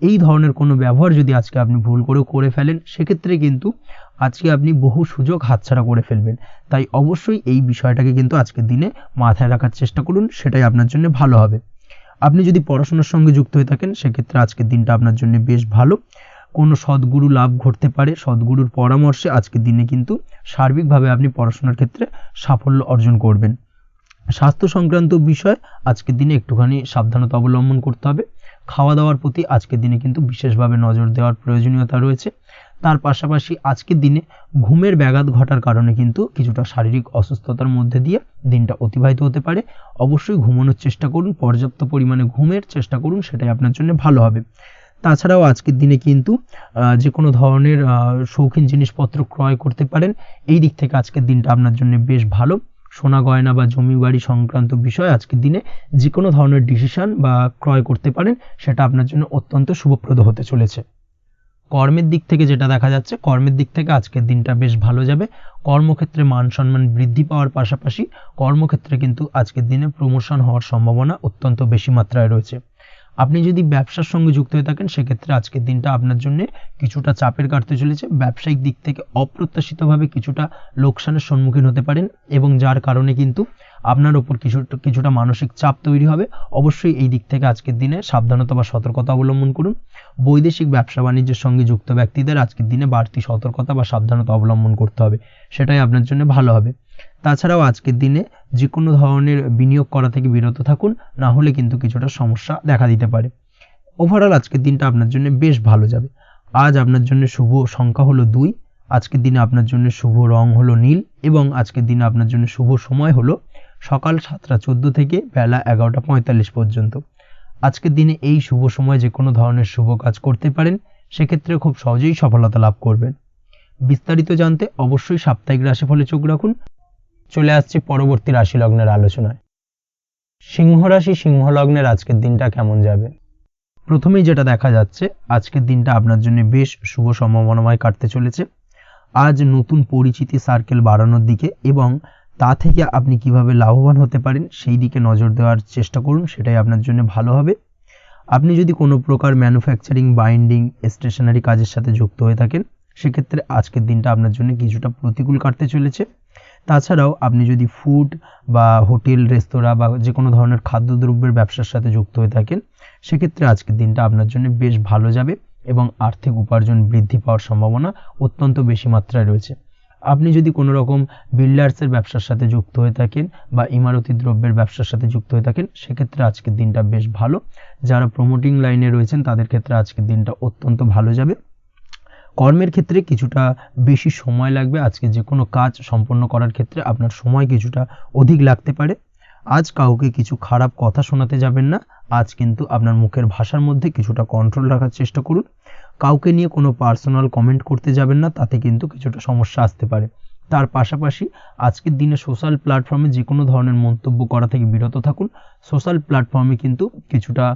A: এই ধরনের কোনো ব্যবহার যদি আজকে আপনি ভুল করে ফেলেন, সেক্ষেত্রে কিন্তু আজকে আপনি বহু সুযোগ হাতছাড়া করে ফেলবেন। তাই অবশ্যই এই বিষয়টাকে কিন্তু আজকের দিনে মাথায় রাখার চেষ্টা করুন, সেটাই আপনার জন্য ভালো হবে। আপনি যদি পড়াশোনার সঙ্গে যুক্ত হয়ে থাকেন, সেক্ষেত্রে আজকের দিনটা আপনার জন্য বেশ ভালো। কোনো সদ্গুরু লাভ ঘটতে পারে। সদ্গুরুর পরামর্শে আজকের দিনে কিন্তু সার্বিকভাবে আপনি পড়াশোনার ক্ষেত্রে সাফল্য অর্জন করবেন। স্বাস্থ্য সংক্রান্ত বিষয় আজকের দিনে একটুখানি সাবধানতা অবলম্বন করতে হবে। খাওয়া দাওয়ার প্রতি আজকের দিনে কিন্তু বিশেষভাবে নজর দেওয়ার প্রয়োজনীয়তা রয়েছে। তার পাশাপাশি আজকের দিনে ঘুমের ব্যাঘাত ঘটার কারণে কিন্তু কিছুটা শারীরিক অসুস্থতার মধ্যে দিয়ে দিনটা অতিবাহিত হতে পারে। অবশ্যই ঘুমানোর চেষ্টা করুন, পর্যাপ্ত পরিমাণে ঘুমের চেষ্টা করুন, সেটাই আপনার জন্য ভালো হবে। তাছাড়াও আজকের দিনে কিন্তু যে কোনো ধরনের শৌখিন জিনিসপত্র ক্রয় করতে পারেন। এই দিক থেকে আজকের দিনটা আপনার জন্য বেশ ভালো। সোনা গয়না বা জমি বাড়ি সংক্রান্ত বিষয় আজকের দিনে যে কোনো ধরনের ডিসিশন বা ক্রয় করতে পারেন, সেটা আপনার জন্য অত্যন্ত শুভপ্রদ হতে চলেছে। কর্মের দিক থেকে যেটা দেখা যাচ্ছে, কর্মের দিক থেকে আজকের দিনটা বেশ ভালো যাবে। কর্মক্ষেত্রে মান সম্মান বৃদ্ধি পাওয়ার পাশাপাশি কর্মক্ষেত্রে কিন্তু আজকের দিনে প্রমোশন হওয়ার সম্ভাবনা অত্যন্ত বেশি মাত্রায় রয়েছে। আপনি যদি ব্যবসার সঙ্গে যুক্ত হয়ে থাকেন, সেক্ষেত্রে আজকের দিনটা আপনার জন্য কিছুটা চাপের কাটতে চলেছে। ব্যবসায়িক দিক থেকে অপ্রত্যাশিতভাবে কিছুটা লোকসানের সম্মুখীন হতে পারেন এবং যার কারণে কিন্তু আপনার উপর কিছুটা মানসিক চাপ তৈরি হবে। অবশ্যই এই দিক থেকে আজকের দিনে সাবধানতা বা সতর্কতা অবলম্বন করুন। বৈদেশিক ব্যবসা বাণিজ্যের সঙ্গে যুক্ত ব্যক্তিদের আজকের দিনে বাড়তি সতর্কতা বা সাবধানতা অবলম্বন করতে হবে, সেটাই আপনার জন্য ভালো হবে। তাছাড়াও আজকের দিনে যে কোনো ধরনের বিনিয়োগ করা থেকে বিরত থাকুন, না হলে কিন্তু কিছুটা সমস্যা দেখা দিতে পারে। ওভারঅল আজকের দিনটা আপনার জন্য বেশ ভালো যাবে। আজ আপনার জন্য শুভ সংখ্যা হলো 2, আজকের দিনে আপনার জন্য শুভ রং হলো নীল এবং আজকের দিনে আপনার জন্য শুভ সময় হলো সকাল 7:14 থেকে বেলা 11:45 পর্যন্ত। আজকের দিনে এই শুভ সময় যে কোনো ধরনের শুভ কাজ করতে পারেন, সেক্ষেত্রে খুব সহজেই সফলতা লাভ করবেন। বিস্তারিত জানতে অবশ্যই সাপ্তাহিক রাশিফলে চোখ রাখুন। চলে আসছি পরবর্তী রাশি লগ্নের আলোচনায়। সিংহ রাশি সিংহ লগ্নের আজকের দিনটা কেমন যাবে? প্রথমেই যেটা দেখা যাচ্ছে, আজকের দিনটা আপনার জন্য বেশ শুভ সম্ভাবনাময় কাটতে চলেছে। আজ নতুন পরিচিতি সার্কেল বাড়ানোর দিকে এবং তা থেকে আপনি কিভাবে লাভবান হতে পারেন সেই দিকে নজর দেওয়ার চেষ্টা করুন, সেটাই আপনার জন্য ভালো হবে। আপনি যদি কোনো প্রকার ম্যানুফ্যাকচারিং, বাইন্ডিং, স্টেশনারি কাজের সাথে যুক্ত হয়ে থাকেন, সেক্ষেত্রে আজকের দিনটা আপনার জন্য কিছুটা প্রতিকূল কাটতে চলেছে। তাছাড়াও আপনি যদি ফুড বা হোটেল, রেস্তোরাঁ বা যে কোনো ধরনের খাদ্যদ্রব্যের ব্যবসার সাথে যুক্ত হয়ে থাকেন, সেক্ষেত্রে আজকের দিনটা আপনার জন্য বেশ ভালো যাবে এবং আর্থিক উপার্জন বৃদ্ধি পাওয়ার সম্ভাবনা অত্যন্ত বেশি মাত্রায় রয়েছে। আপনি যদি কোনো রকম বিল্ডার্সের ব্যবসার সাথে যুক্ত হয়ে থাকেন বা ইমারতি দ্রব্যের ব্যবসার সাথে যুক্ত হয়ে থাকেন, সেক্ষেত্রে আজকের দিনটা বেশ ভালো। যারা প্রমোটিং লাইনে রয়েছেন তাদের ক্ষেত্রে আজকের দিনটা অত্যন্ত ভালো যাবে। কর্মের ক্ষেত্রে কিছুটা বেশি সময় লাগবে। আজকে যে কোনো কাজ সম্পন্ন করার ক্ষেত্রে আপনার সময় কিছুটা অধিক লাগতে পারে। আজ কাউকে কিছু খারাপ কথা শোনাতে যাবেন না। আজ কিন্তু আপনার মুখের ভাষার মধ্যে কিছুটা কন্ট্রোল রাখার চেষ্টা করুন। কাউকে নিয়ে কোনো পার্সোনাল কমেন্ট করতে যাবেন না, তাতে কিন্তু কিছুটা সমস্যা আসতে পারে। তার পাশাপাশি আজকের দিনে সোশ্যাল প্ল্যাটফর্মে যে কোনো ধরনের মন্তব্য করা থেকে বিরত থাকুন। সোশ্যাল প্ল্যাটফর্মে কিন্তু কিছুটা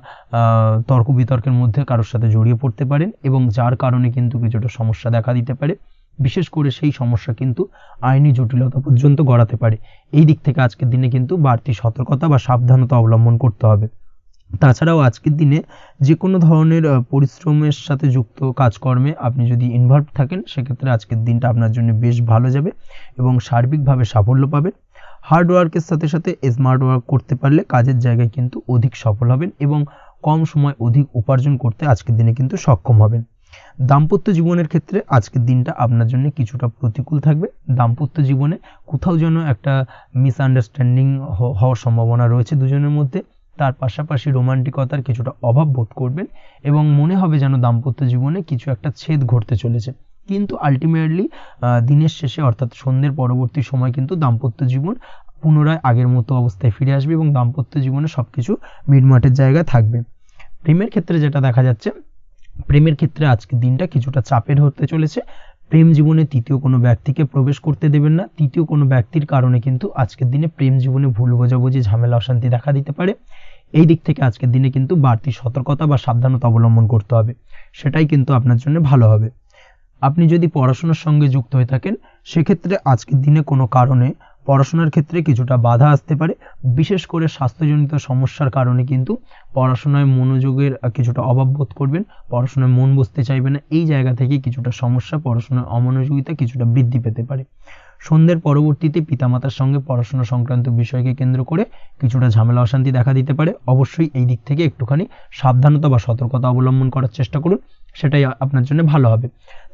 A: তর্ক বিতর্কের মধ্যে কারোর সাথে জড়িয়ে পড়তে পারেন এবং যার কারণে কিন্তু কিছুটা সমস্যা দেখা দিতে পারে। বিশেষ করে সেই সমস্যা কিন্তু আইনি জটিলতা পর্যন্ত গড়াতে পারে। এই দিক থেকে আজকের দিনে কিন্তু বাড়তি সতর্কতা বা সাবধানতা অবলম্বন করতে হবে। তাছাড়াও আজকের দিনে যে কোনো ধরনের পরিশ্রমের সাথে যুক্ত কাজকর্মে আপনি যদি ইনভলভ থাকেন, সেক্ষেত্রে আজকের দিনটা আপনার জন্য বেশ ভালো যাবে এবং সার্বিকভাবে সাফল্য পাবেন। হার্ড ওয়ার্কের সাথে সাথে স্মার্ট ওয়ার্ক করতে পারলে কাজের জায়গায় কিন্তু অধিক সফল হবেন এবং কম সময় অধিক উপার্জন করতে আজকের দিনে কিন্তু সক্ষম হবেন। দাম্পত্য জীবনের ক্ষেত্রে আজকের দিনটা আপনার জন্য কিছুটা প্রতিকূল থাকবে। দাম্পত্য জীবনে কোথাও যেন একটা মিসআন্ডারস্ট্যান্ডিং হওয়ার সম্ভাবনা রয়েছে দুজনের মধ্যে। তার পাশাপাশি রোমান্টিকতার কিছুটা অভাব বোধ করবেন এবং মনে হবে যেন দাম্পত্য জীবনে কিছু একটা ছেদ ঘটতে চলেছে। কিন্তু আলটিমেটলি দিনের শেষে অর্থাৎ সন্ধ্যের পরবর্তী সময় কিন্তু দাম্পত্য জীবন পুনরায় আগের মতো অবস্থায় ফিরে আসবে এবং দাম্পত্য জীবনে সবকিছু মিটমাটের জায়গায় থাকবে। প্রেমের ক্ষেত্রে যেটা দেখা যাচ্ছে, প্রেমের ক্ষেত্রে আজকের দিনটা কিছুটা চাপের হতে চলেছে। প্রেম জীবনে তৃতীয় কোনো ব্যক্তিকে প্রবেশ করতে দেবেন না। তৃতীয় কোনো ব্যক্তির কারণে কিন্তু আজকের দিনে প্রেম জীবনে ভুল বোঝাবুঝি, ঝামেলা, অশান্তি দেখা দিতে পারে। এই দিক থেকে আজকের দিনে কিন্তু বাড়তি সতর্কতা বা সাবধানতা অবলম্বন করতে হবে, সেটাই কিন্তু আপনার জন্য ভালো হবে। আপনি যদি পড়াশোনার সঙ্গে যুক্ত হয়ে থাকেন, সেক্ষেত্রে আজকের দিনে কোনো কারণে পড়াশোনার ক্ষেত্রে কিছুটা বাধা আসতে পারে। বিশেষ করে স্বাস্থ্যজনিত সমস্যার কারণে কিন্তু পড়াশোনায় মনোযোগের কিছুটা অভাব বোধ করবেন, পড়াশোনায় মন বসতে চাইবে না। এই জায়গা থেকে কিছুটা সমস্যা, পড়াশোনার অমনোযোগিতা কিছুটা বৃদ্ধি পেতে পারে। সন্ধ্যের পরবর্তীতে পিতামাতার সঙ্গে পড়াশোনা সংক্রান্ত বিষয়কে কেন্দ্র করে কিছুটা ঝামেলা, অশান্তি দেখা দিতে পারে। অবশ্যই এই দিক থেকে একটুখানি সাবধানতা বা সতর্কতা অবলম্বন করার চেষ্টা করুন, সেটাই আপনার জন্য ভালো হবে।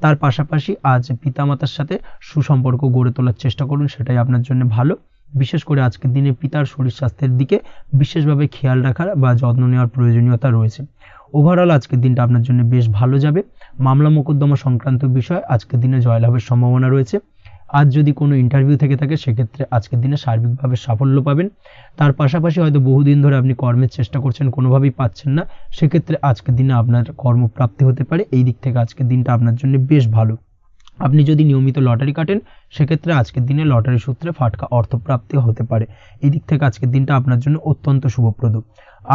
A: তার পাশাপাশি আজ পিতামাতার সাথে সুসম্পর্ক গড়ে তোলার চেষ্টা করুন, সেটাই আপনার জন্য ভালো। বিশেষ করে আজকের দিনে পিতার শরীর স্বাস্থ্যের দিকে বিশেষভাবে খেয়াল রাখার বা যত্ন নেওয়ার প্রয়োজনীয়তা রয়েছে। ওভারঅল আজকের দিনটা আপনার জন্য বেশ ভালো যাবে। মামলা মোকদ্দমা সংক্রান্ত বিষয় আজকের দিনে জয়লাভের সম্ভাবনা রয়েছে। আজ যদি কোনো ইন্টারভিউ থেকে থাকে, সেক্ষেত্রে আজকের দিনে সার্বিকভাবে সাফল্য পাবেন। তার পাশাপাশি হয়তো বহুদিন ধরে আপনি কর্মের চেষ্টা করছেন, কোনোভাবেই পাচ্ছেন না, সেক্ষেত্রে আজকের দিনে আপনার কর্মপ্রাপ্তি হতে পারে। এই দিক থেকে আজকের দিনটা আপনার জন্য বেশ ভালো। আপনি যদি নিয়মিত লটারি কাটেন, সেক্ষেত্রে আজকের দিনে লটারি সূত্রে ফাটকা অর্থপ্রাপ্তি হতে পারে। এই দিক থেকে আজকের দিনটা আপনার জন্য অত্যন্ত শুভপ্রদ।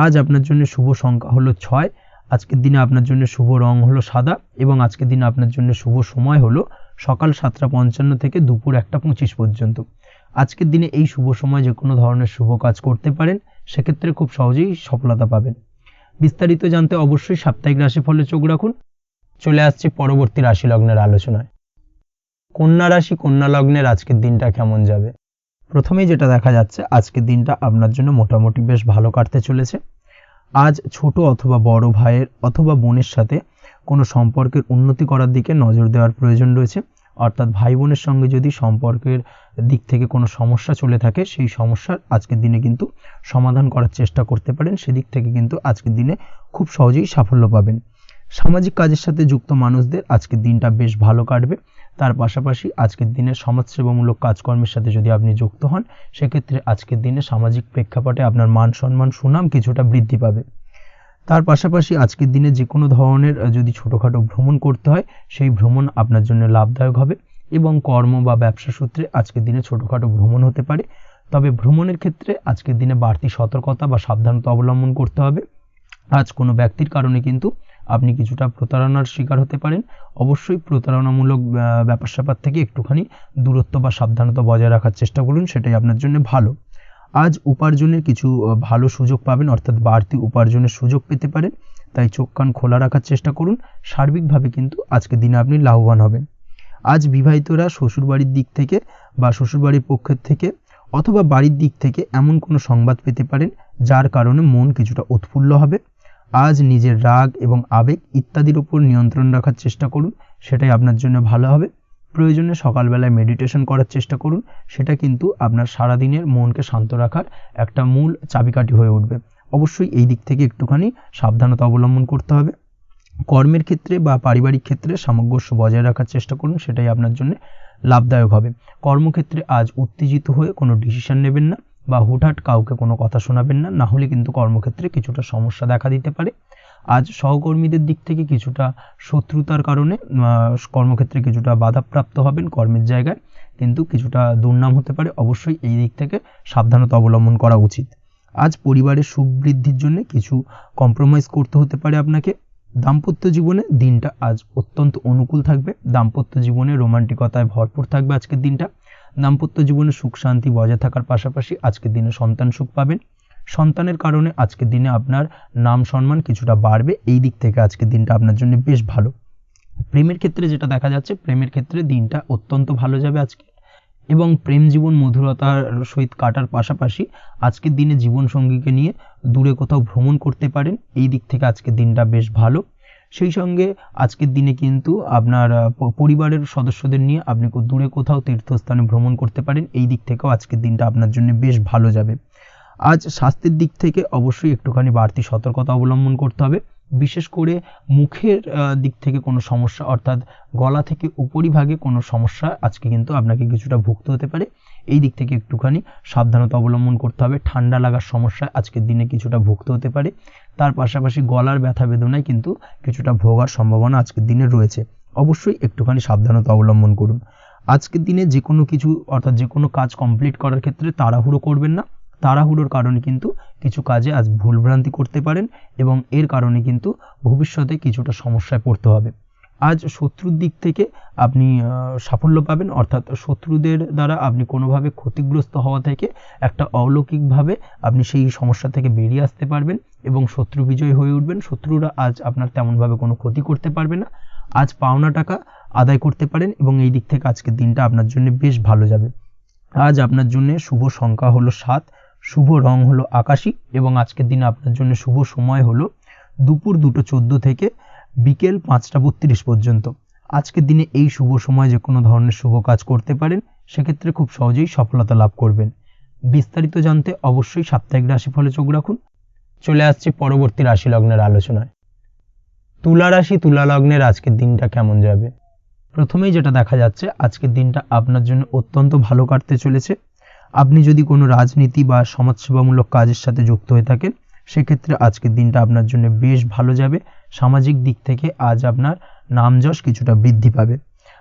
A: আজ আপনার জন্য শুভ সংখ্যা হলো 6। আজকের দিনে আপনার জন্য শুভ রং হলো সাদা এবং আজকের দিনে আপনার জন্য শুভ সময় হলো সকাল 7:55 থেকে দুপুর 1:25 পর্যন্ত। আজকের দিনে এই শুভ সময় যে কোনো ধরনের শুভ কাজ করতে পারেন, সেক্ষেত্রে খুব সহজেই সফলতা পাবেন। বিস্তারিত জানতে অবশ্যই সাপ্তাহিক রাশিফলে চোখ রাখুন। চলে আসছি পরবর্তী রাশি লগ্নের আলোচনায়। কন্যা রাশি কন্যা লগ্নের আজকের দিনটা কেমন যাবে? প্রথমেই যেটা দেখা যাচ্ছে, আজকের দিনটা আপনার জন্য মোটামুটি বেশ ভালো কাটতে চলেছে। আজ ছোট অথবা বড় ভাইয়ের অথবা বোনের সাথে কোনো সম্পর্কের উন্নতি করার দিকে নজর দেওয়ার প্রয়োজন রয়েছে। অর্থাৎ ভাই বোনের সঙ্গে যদি সম্পর্কের দিক থেকে কোনো সমস্যা চলে থাকে, সেই সমস্যার আজকের দিনে কিন্তু সমাধান করার চেষ্টা করতে পারেন। সেদিক থেকে কিন্তু আজকের দিনে খুব সহজেই সাফল্য পাবেন। সামাজিক কাজের সাথে যুক্ত মানুষদের আজকের দিনটা বেশ ভালো কাটবে। তার পাশাপাশি আজকের দিনে সমাজসেবামূলক কাজকর্মের সাথে যদি আপনি যুক্ত হন, সেক্ষেত্রে আজকের দিনে সামাজিক প্রেক্ষাপটে আপনার মান সম্মান সুনাম কিছুটা বৃদ্ধি পাবে। তার পাশাপাশি আজকের দিনে যে কোনো ধরনের যদি ছোটোখাটো ভ্রমণ করতে হয় সেই ভ্রমণ আপনার জন্য লাভদায়ক হবে এবং কর্ম বা ব্যবসা সূত্রে আজকের দিনে ছোটোখাটো ভ্রমণ হতে পারে। তবে ভ্রমণের ক্ষেত্রে আজকের দিনে বাড়তি সতর্কতা বা সাবধানতা অবলম্বন করতে হবে। আজ কোনো ব্যক্তির কারণে কিন্তু আপনি কিছুটা প্রতারণার শিকার হতে পারেন। অবশ্যই প্রতারণামূলক ব্যাপার স্যাপার থেকে একটুখানি দূরত্ব বা সাবধানতা বজায় রাখার চেষ্টা করুন, সেটাই আপনার জন্য ভালো। আজ উপার্জনের কিছু ভালো সুযোগ পাবেন, অর্থাৎ বাড়তি উপার্জনের সুযোগ পেতে পারেন, তাই চোখ কান খোলা রাখার চেষ্টা করুন। সার্বিকভাবে কিন্তু আজকের দিনে আপনি লাভবান হবেন। আজ বিবাহিতরা শ্বশুরবাড়ির দিক থেকে বা শ্বশুরবাড়ির পক্ষের থেকে অথবা বাড়ির দিক থেকে এমন কোনো সংবাদ পেতে পারেন যার কারণে মন কিছুটা উৎফুল্ল হবে। আজ নিজের রাগ এবং আবেগ ইত্যাদির উপর নিয়ন্ত্রণ রাখার চেষ্টা করুন, সেটাই আপনার জন্য ভালো হবে। প্রয়োজনে সকালবেলায় মেডিটেশন করার চেষ্টা করুন, সেটা কিন্তু আপনার সারাদিনের মনকে শান্ত রাখার একটা মূল চাবিকাঠি হয়ে উঠবে। অবশ্যই এই দিক থেকে একটুখানি সাবধানতা অবলম্বন করতে হবে। কর্মের ক্ষেত্রে বা পারিবারিক ক্ষেত্রে সামঞ্জস্য বজায় রাখার চেষ্টা করুন, সেটাই আপনার জন্য লাভদায়ক হবে। কর্মক্ষেত্রে আজ উত্তেজিত হয়ে কোনো ডিসিশন নেবেন না বা হুটহাট কাউকে কোনো কথা শোনাবেন না, না হলে কিন্তু কর্মক্ষেত্রে কিছুটা সমস্যা দেখা দিতে পারে। আজ সহকর্মীদের দিক থেকে কিছুটা শত্রুতার কারণে কর্মক্ষেত্রে কিছুটা বাধাপ্রাপ্ত হবেন, কর্মের জায়গায় কিন্তু কিছুটা দুর্নাম হতে পারে। অবশ্যই এই দিক থেকে সাবধানতা অবলম্বন করা উচিত। আজ পরিবারের সুখ বৃদ্ধির জন্য কিছু কম্প্রোমাইজ করতে হতে পারে আপনাকে। দাম্পত্য জীবনে দিনটা আজ অত্যন্ত অনুকূল থাকবে। দাম্পত্য জীবনে রোমান্টিকতায় ভরপুর থাকবে আজকের দিনটা। দাম্পত্য জীবনে সুখ শান্তি বজায় থাকার পাশাপাশি আজকের দিনে সন্তান সুখ পাবেন। সন্তানের কারণে আজকের দিনে আপনার নাম সম্মান কিছুটা বাড়বে, এই দিক থেকে আজকের দিনটা আপনার জন্য বেশ ভালো। প্রেমের ক্ষেত্রে যেটা দেখা যাচ্ছে, প্রেমের ক্ষেত্রে দিনটা অত্যন্ত ভালো যাবে আজকে, এবং প্রেম জীবন মধুরতার সহিত কাটার পাশাপাশি আজকের দিনে জীবনসঙ্গীকে নিয়ে দূরে কোথাও ভ্রমণ করতে পারেন, এই দিক থেকে আজকের দিনটা বেশ ভালো। সেই সঙ্গে আজকের দিনে কিন্তু আপনার পরিবারের সদস্যদের নিয়ে আপনি দূরে কোথাও তীর্থস্থানে ভ্রমণ করতে পারেন, এই দিক থেকেও আজকের দিনটা আপনার জন্য বেশ ভালো যাবে। আজ স্বাস্থ্যের দিক থেকে অবশ্যই একটুখানি বাড়তি সতর্কতা অবলম্বন করতে হবে। বিশেষ করে মুখের দিক থেকে কোনো সমস্যা, অর্থাৎ গলা থেকে উপরিভাগে কোনো সমস্যা আজকে কিন্তু আপনাকে কিছুটা ভুগতে হতে পারে, এই দিক থেকে একটুখানি সাবধানতা অবলম্বন করতে হবে। ঠান্ডা লাগার সমস্যা আজকের দিনে কিছুটা ভুগতে হতে পারে। তার পাশাপাশি গলার ব্যথা বেদনায় কিন্তু কিছুটা ভোগার সম্ভাবনা আজকের দিনে রয়েছে। অবশ্যই একটুখানি সাবধানতা অবলম্বন করুন। আজকের দিনে যে কোনো কিছু, অর্থাৎ যে কোনো কাজ কমপ্লিট করার ক্ষেত্রে তাড়াহুড়ো করবেন না। তাড়াহুড়োর কারণে কিন্তু কিছু কাজে আজ ভুলভ্রান্তি করতে পারেন এবং এর কারণে কিন্তু ভবিষ্যতে কিছুটা সমস্যায় পড়তে হবে। আজ শত্রুর দিক থেকে আপনি সাফল্য পাবেন, অর্থাৎ শত্রুদের দ্বারা আপনি কোনোভাবে ক্ষতিগ্রস্ত হওয়া থেকে একটা অলৌকিকভাবে আপনি সেই সমস্যা থেকে বেরিয়ে আসতে পারবেন এবং শত্রু বিজয় হয়ে উঠবেন। শত্রুরা আজ আপনার তেমনভাবে কোনো ক্ষতি করতে পারবে না। আজ পাওনা টাকা আদায় করতে পারেন এবং এই দিক থেকে আজকের দিনটা আপনার জন্য বেশ ভালো যাবে। আজ আপনার জন্য শুভ সংখ্যা হলো 7, শুভ রং হলো আকাশী এবং আজকের দিনে আপনার জন্য শুভ সময় হলো দুপুর 2:14 থেকে বিকেল 5:32 পর্যন্ত। আজকের দিনে এই শুভ সময় যে কোনো ধরনের শুভ কাজ করতে পারেন, সেক্ষেত্রে খুব সহজেই সফলতা লাভ করবেন। বিস্তারিত জানতে অবশ্যই সাপ্তাহিক রাশিফলে চোখ রাখুন। চলে আসছি পরবর্তী রাশি লগ্নের আলোচনায়। তুলা রাশি, তুলা লগ্নের আজকের দিনটা কেমন যাবে? প্রথমেই যেটা দেখা যাচ্ছে, আজকের দিনটা আপনার জন্য অত্যন্ত ভালো কাটতে চলেছে। আপনি যদি কোনো রাজনীতি বা সমাজসেবামূলক কাজের সাথে যুক্ত হয়ে থাকেন, সেক্ষেত্রে আজকের দিনটা আপনার জন্য বেশ ভালো যাবে। সামাজিক দিক থেকে আজ আপনার নামযশ কিছুটা বৃদ্ধি পাবে।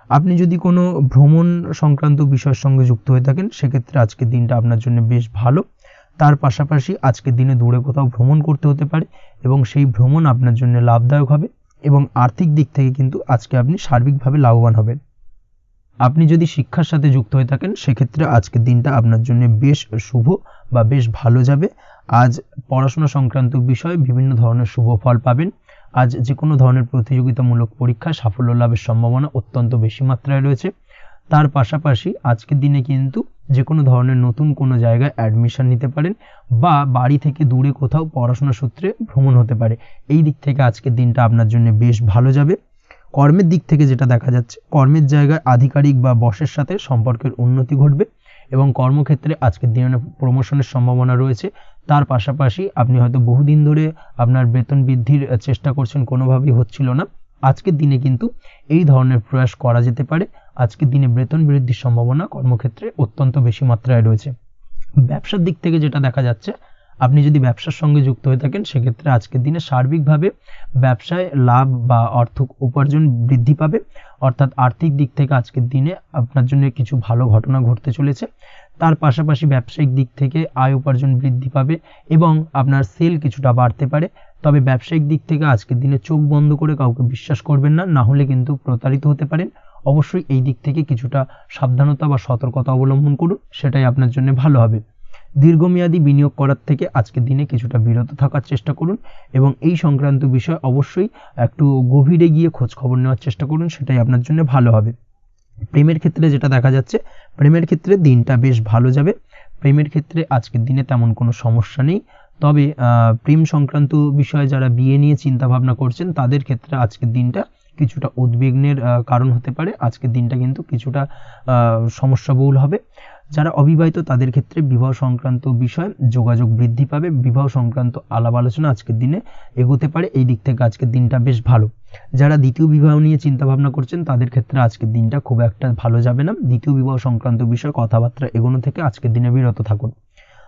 A: আপনি যদি কোনো ভ্রমণ সংক্রান্ত বিষয়ের সঙ্গে যুক্ত হয়ে থাকেন, সেক্ষেত্রে আজকের দিনটা আপনার জন্য বেশ ভালো। তার পাশাপাশি আজকের দিনে দূরে কোথাও ভ্রমণ করতে হতে পারে এবং সেই ভ্রমণ আপনার জন্য লাভদায়ক হবে এবং আর্থিক দিক থেকে কিন্তু আজকে আপনি সার্বিকভাবে লাভবান হবেন। আপনি যদি শিক্ষার সাথে যুক্ত হয়ে থাকেন, সেক্ষেত্রে আজকের দিনটা আপনার জন্য বেশ শুভ বা বেশ ভালো যাবে। আজ পড়াশোনা সংক্রান্ত বিষয়ে বিভিন্ন ধরনের শুভ ফল পাবেন। আজ যে কোনো ধরনের প্রতিযোগিতামূলক পরীক্ষায় সাফল্য লাভের সম্ভাবনা অত্যন্ত বেশি মাত্রায় রয়েছে। তার পাশাপাশি আজকের দিনে কিন্তু যে কোনো ধরনের নতুন কোনো জায়গায় অ্যাডমিশন নিতে পারেন বা বাড়ি থেকে দূরে কোথাও পড়াশোনা সূত্রে ভ্রমণ হতে পারে, এই দিক থেকে আজকের দিনটা আপনার জন্য বেশ ভালো যাবে। কর্মের দিক থেকে যেটা দেখা যাচ্ছে, কর্মের জায়গায় আধিকারিক বা বসের সাথে সম্পর্কের উন্নতি ঘটবে এবং কর্মক্ষেত্রে আজকের দিনে প্রমোশনের সম্ভাবনা রয়েছে। তার পাশাপাশি আপনি হয়তো বহুদিন ধরে আপনার বেতন বৃদ্ধির চেষ্টা করছেন, কোনোভাবেই হচ্ছিল না, আজকের দিনে কিন্তু এই ধরনের প্রয়াস করা যেতে পারে। আজকের দিনে বেতন বৃদ্ধির সম্ভাবনা কর্মক্ষেত্রে অত্যন্ত বেশি মাত্রায় রয়েছে। ব্যবসার দিক থেকে যেটা দেখা যাচ্ছে, আপনি যদি ব্যবসার সঙ্গে যুক্ত হয়ে থাকেন সেক্ষেত্রে আজকের দিনে সার্বিকভাবে ব্যবসায় লাভ বা অর্থ উপার্জন বৃদ্ধি পাবে, অর্থাৎ আর্থিক দিক থেকে আজকের দিনে আপনার জন্য কিছু ভালো ঘটনা ঘটতে চলেছে। তার পাশাপাশি ব্যবসায়িক দিক থেকে আয় উপার্জন বৃদ্ধি পাবে এবং আপনার সেল কিছুটা বাড়তে পারে। তবে ব্যবসায়িক দিক থেকে আজকের দিনে চোখ বন্ধ করে কাউকে বিশ্বাস করবেন না, না হলে কিন্তু প্রতারিত হতে পারেন। অবশ্যই এই দিক থেকে কিছুটা সাবধানতা বা সতর্কতা অবলম্বন করুন, সেটাই আপনার জন্য ভালো হবে। দীর্ঘমেয়াদী বিনিয়োগ করার থেকে আজকের দিনে কিছুটা বিরত থাকার চেষ্টা করুন এবং এই সংক্রান্ত বিষয়ে অবশ্যই একটু গভীরে গিয়ে খোঁজ খবর নেওয়ার চেষ্টা করুন, সেটাই আপনার জন্য ভালো হবে। প্রেমের ক্ষেত্রে যেটা দেখা যাচ্ছে, প্রেমের ক্ষেত্রে দিনটা বেশ ভালো যাবে। প্রেমের ক্ষেত্রে আজকের দিনে তেমন কোনো সমস্যা নেই। তবে প্রেম সংক্রান্ত বিষয়ে যারা বিয়ে নিয়ে চিন্তা ভাবনা করছেন তাদের ক্ষেত্রে আজকের দিনটা কিছুটা উদ্বিগ্নের কারণ হতে পারে। আজকের দিনটা কিন্তু কিছুটা সমস্যাবহুল হবে। যারা অবিবাহিত তাদের ক্ষেত্রে বিবাহ সংক্রান্ত বিষয়ে যোগাযোগ বৃদ্ধি পাবে, বিবাহ সংক্রান্ত আলাপ আলোচনা আজকের দিনে এগোতে পারে। এই দিক থেকে আজকের দিনটা বেশ ভালো। যারা দ্বিতীয় বিবাহ নিয়ে চিন্তা ভাবনা করছেন তাদের ক্ষেত্রে আজকের দিনটা খুব একটা ভালো যাবে না। দ্বিতীয় বিবাহ সংক্রান্ত বিষয়ে কথাবার্তা এগোনো থেকে আজকের দিনে বিরত থাকুন।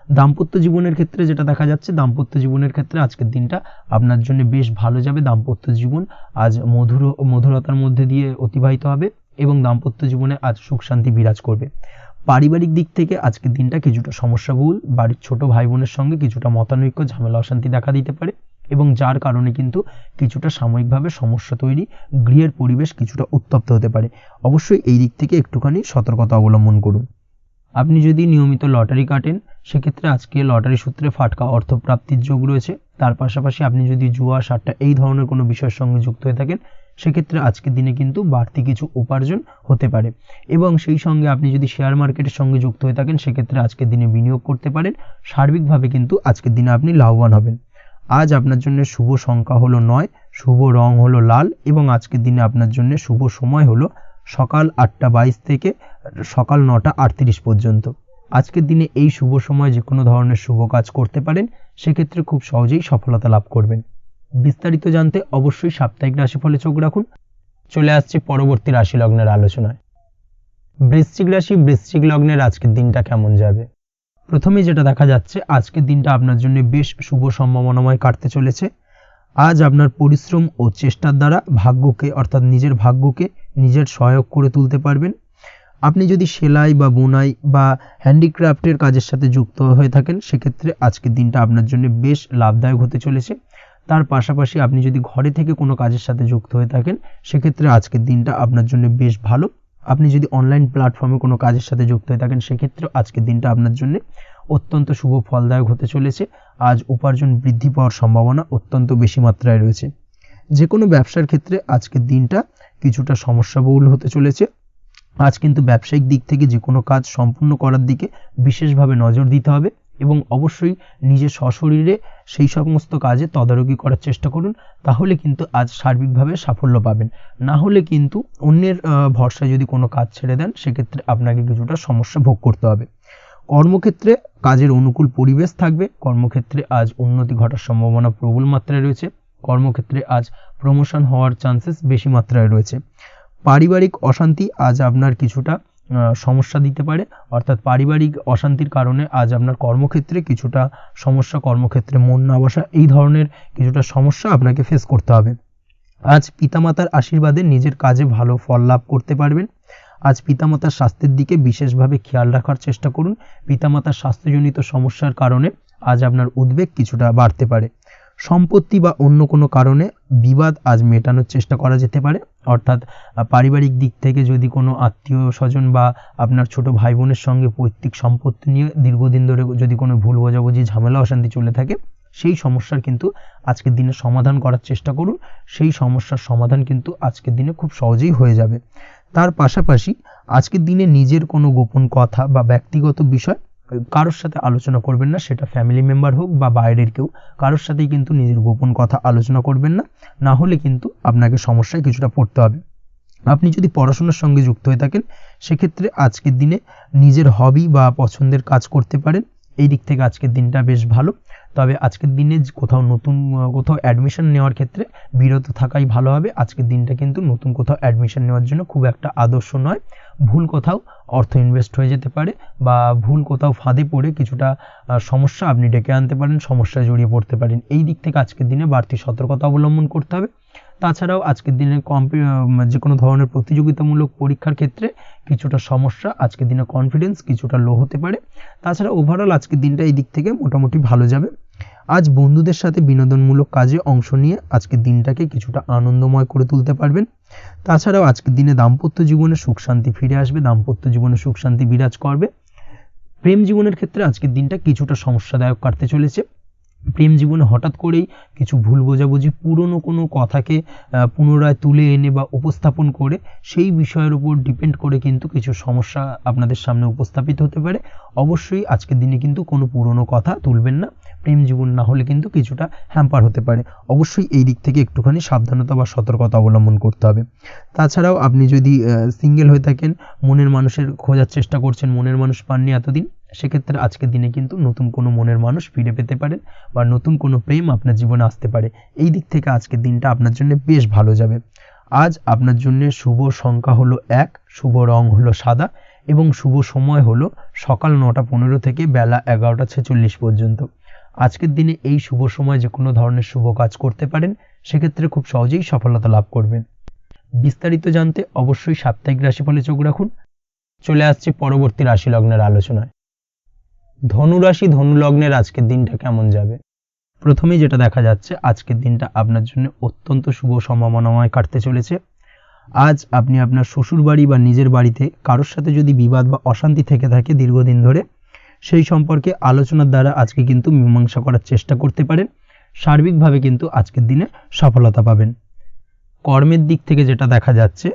A: দাম্পত্য জীবনের ক্ষেত্রে যেটা দেখা যাচ্ছে, দাম্পত্য জীবনের ক্ষেত্রে আজকের দিনটা আপনার জন্য বেশ ভালো যাবে। দাম্পত্য জীবন আজ মধুরতার মধ্যে দিয়ে অতিবাহিত হবে এবং দাম্পত্য জীবনে আজ সুখ শান্তি বিরাজ করবে। পারিবারিক দিক থেকে আজকের দিনটা কিছুটা সমস্যাবহুল। বাড়ির ছোট ভাই বোনের সঙ্গে কিছুটা মতানৈক্য, ঝামেলা অশান্তি দেখা দিতে পারে এবং যার কারণে কিন্তু কিছুটা সাময়িকভাবে সমস্যা তৈরি, গৃহের পরিবেশ কিছুটা উত্তপ্ত হতে পারে। অবশ্যই এই দিক থেকে একটুখানি সতর্কতা অবলম্বন করুন। আপনি যদি নিয়মিত লটারি কাটেন সেক্ষেত্রে আজকে লটারি সূত্রে ফাটকা অর্থপ্রাপ্তির যোগ রয়েছে। তার পাশাপাশি আপনি যদি জুয়া, সাট্টা এই ধরনের কোনো বিষয়ের সঙ্গে যুক্ত হয়ে থাকেন সেক্ষেত্রে আজকের দিনে কিন্তু বাড়তি কিছু উপার্জন হতে পারে এবং সেই সঙ্গে আপনি যদি শেয়ার মার্কেটের সঙ্গে যুক্ত হয়ে থাকেন সেক্ষেত্রে আজকের দিনে বিনিয়োগ করতে পারেন। সার্বিকভাবে কিন্তু আজকের দিনে আপনি লাভবান হবেন। আজ আপনার জন্য শুভ সংখ্যা হলো 9, শুভ রং হলো লাল এবং আজকের দিনে আপনার জন্য শুভ সময় হলো সকাল 8:22 থেকে সকাল 9:38 পর্যন্ত। আজকের দিনে এই শুভ সময় যে কোনো ধরনের শুভ কাজ করতে পারেন, সেক্ষেত্রে খুব সহজেই সফলতা লাভ করবেন। বিস্তারিত জানতে অবশ্যই সাপ্তাহিক রাশিফলে চোখ রাখুন। চলে আসছে পরবর্তী রাশি লগ্নের আলোচনায়। বৃশ্চিক রাশি, বৃশ্চিক লগ্নের আজকের দিনটা কেমন যাবে? প্রথমে যেটা দেখা যাচ্ছে, আজকের দিনটা আপনার জন্য বেশ শুভ সম্ভাবনাময় কাটতে চলেছে। আজ আপনার পরিশ্রম ও চেষ্টার দ্বারা ভাগ্যকে অর্থাৎ নিজের ভাগ্যকে নিজের সহায়ক করে তুলতে পারবেন। আপনি যদি সেলাই বা বোনাই বা হ্যান্ডিক্রাফটের কাজের সাথে যুক্ত হয়ে থাকেন সেক্ষেত্রে আজকের দিনটা আপনার জন্য বেশ লাভদায়ক হতে চলেছে। তার পাশাপাশি আপনি যদি ঘরে থেকে কোনো কাজের সাথে যুক্ত হয়ে থাকেন সেক্ষেত্রে আজকের দিনটা আপনার জন্য বেশ ভালো। আপনি যদি অনলাইন প্ল্যাটফর্মে কোনো কাজের সাথে যুক্ত হয়ে থাকেন সেক্ষেত্রে আজকের দিনটা আপনার জন্য অত্যন্ত শুভ ফলদায়ক হতে চলেছে। আজ উপার্জন বৃদ্ধি পাওয়ার সম্ভাবনা অত্যন্ত বেশি মাত্রায় রয়েছে। যে কোনো ব্যবসার ক্ষেত্রে আজকের দিনটা কিছুটা সমস্যাবহুল হতে চলেছে। আজ কিন্তু ব্যবসায়িক দিক থেকে যে কোনো কাজ সম্পূর্ণ করার দিকে বিশেষভাবে নজর দিতে হবে এবং অবশ্যই নিজের সশরীরে সেই সমস্ত কাজে তদারকি করার চেষ্টা করুন, তাহলে কিন্তু আজ সার্বিকভাবে সাফল্য পাবেন। না হলে কিন্তু অন্যের ভরসায় যদি কোনো কাজ ছেড়ে দেন সেক্ষেত্রে আপনাকে কিছুটা সমস্যা ভোগ করতে হবে। কর্মক্ষেত্রে কাজের অনুকূল পরিবেশ থাকবে। কর্মক্ষেত্রে আজ উন্নতি ঘটার সম্ভাবনা প্রবল মাত্রায় রয়েছে। কর্মক্ষেত্রে আজ প্রমোশন হওয়ার চান্সেস বেশি মাত্রায় রয়েছে। পারিবারিক অশান্তি আজ আপনার কিছুটা সমস্যা দিতে পারে, অর্থাৎ পারিবারিক অশান্তির কারণে আজ আপনার কর্মক্ষেত্রে কিছুটা সমস্যা, কর্মক্ষেত্রে মন না বসা, এই ধরনের কিছুটা সমস্যা আপনাকে ফেস করতে হবে। আজ পিতামাতার আশীর্বাদে নিজের কাজে ভালো ফল লাভ করতে পারবেন। আজ পিতামাতার স্বাস্থ্যের দিকে বিশেষভাবে খেয়াল রাখার চেষ্টা করুন। পিতামাতার স্বাস্থ্যজনিত সমস্যার কারণে আজ আপনার উদ্বেগ কিছুটা বাড়তে পারে। সম্পত্তি বা অন্য কোনো কারণে বিবাদ আজ মেটানোর চেষ্টা করা যেতে পারে, অর্থাৎ পারিবারিক দিক থেকে যদি কোনো আত্মীয় স্বজন বা আপনার ছোট ভাই বোনের সঙ্গে পৈতৃক সম্পত্তি নিয়ে দীর্ঘদিন ধরে যদি কোনো ভুল বোঝাবুঝি, ঝামেলা অশান্তি চলে থাকে সেই সমস্যার কিন্তু আজকের দিনে সমাধান করার চেষ্টা করুন। সেই সমস্যার সমাধান কিন্তু আজকের দিনে খুব সহজেই হয়ে যাবে। তার পাশাপাশি আজকের দিনে নিজের কোনো গোপন কথা বা ব্যক্তিগত বিষয় কারোর সাথে আলোচনা করবেন না, সেটা ফ্যামিলি মেম্বার হোক বা বাইরের কেউ, কারোর সাথেই কিন্তু নিজের গোপন কথা আলোচনা করবেন না, না হলে কিন্তু আপনাকে সমস্যায় কিছুটা পড়তে হবে। আপনি যদি পড়াশোনার সঙ্গে যুক্ত হয়ে থাকেন সেক্ষেত্রে আজকের দিনে নিজের হবি বা পছন্দের কাজ করতে পারেন। এই দিক থেকে আজকের দিনটা বেশ ভালো। তবে আজকের দিনে কোথাও অ্যাডমিশন নেওয়ার ক্ষেত্রে বিরত থাকাই ভালো হবে। আজকের দিনটা কিন্তু নতুন কোথাও অ্যাডমিশন নেওয়ার জন্য খুব একটা আদর্শ নয়। ভুল কোথাও অর্থ ইনভেস্ট হয়ে যেতে পারে বা ভুল কোথাও ফাঁদে পড়ে কিছুটা সমস্যা আপনি ডেকে আনতে পারেন, সমস্যায় জড়িয়ে পড়তে পারেন। এই দিক থেকে আজকের দিনে বাড়তি সতর্কতা অবলম্বন করতে হবে। তাছাড়াও আজকের দিনে যে কোনো ধরনের প্রতিযোগিতামূলক পরীক্ষার ক্ষেত্রে কিছুটা সমস্যা, আজকের দিনে কনফিডেন্স কিছুটা লো হতে পারে। তাছাড়া ওভারঅল আজকের দিনটা এই দিক থেকে মোটামুটি ভালো যাবে। আজ বন্ধুদের সাথে বিনোদনমূলক কাজে অংশ নিয়ে আজকের দিনটাকে কিছুটা আনন্দময় করে তুলতে পারবেন। তাছাড়াও আজকের দিনে দাম্পত্য জীবনে সুখ শান্তি ফিরে আসবে, দাম্পত্য জীবনে সুখ শান্তি বিরাজ করবে। প্রেম জীবনের ক্ষেত্রে আজকের দিনটা কিছুটা সমস্যাদায়ক কাটতে চলেছে। প্রেম জীবনে হঠাৎ করেই কিছু ভুল বোঝাবুঝি, পুরনো কোনো কথাকে পুনরায় তুলে এনে বা উপস্থাপন করে সেই বিষয়ের উপর ডিপেন্ড করে কিন্তু কিছু সমস্যা আপনাদের সামনে উপস্থাপিত হতে পারে। অবশ্যই আজকের দিনে কিন্তু কোনো পুরনো কথা তুলবেন না, প্রেম জীবন না হলে কিন্তু কিছুটা হ্যাম্পার হতে পারে। অবশ্যই এই দিক থেকে একটুখানি সাবধানতা বা সতর্কতা অবলম্বন করতে হবে। তাছাড়াও আপনি যদি সিঙ্গেল হয়ে থাকেন, মনের মানুষের খোঁজার চেষ্টা করছেন, মনের মানুষ পাননি এতদিন, সেক্ষেত্রে আজকের দিনে কিন্তু নতুন কোনো মনের মানুষ ফিরে পেতে পারেন বা নতুন কোনো প্রেম আপনার জীবনে আসতে পারে। এই দিক থেকে আজকের দিনটা আপনার জন্য বেশ ভালো যাবে। আজ আপনার জন্য শুভ সংখ্যা হলো 1, শুভ রং হলো সাদা এবং শুভ সময় হলো সকাল 9:15 থেকে বেলা 11:46 পর্যন্ত। আজকের দিনে এই শুভ সময় যে কোনো ধরনের শুভ কাজ করতে পারেন, সেক্ষেত্রে খুব সহজেই সফলতা লাভ করবেন। বিস্তারিত জানতে অবশ্যই সাপ্তাহিক রাশিফলে চোখ রাখুন। চলে আসছে পরবর্তী রাশি লগ্নের আলোচনায়। ধনুরাশি ধনু লগ্নের আজকের দিনটা কেমন যাবে? প্রথমেই যেটা দেখা যাচ্ছে, আজকের দিনটা আপনার জন্য অত্যন্ত শুভ সম্ভাবনাময় কাটতে চলেছে। আজ আপনি আপনার শ্বশুর বাড়ি বা নিজের বাড়িতে কারোর সাথে যদি বিবাদ বা অশান্তি থেকে থাকে দীর্ঘদিন ধরে, সেই সম্পর্কে আলোচনার দ্বারা আজকে কিন্তু মীমাংসা করার চেষ্টা করতে পারেন। সার্বিকভাবে কিন্তু আজকের দিনে সফলতা পাবেন। কর্মের দিক থেকে যেটা দেখা যাচ্ছে,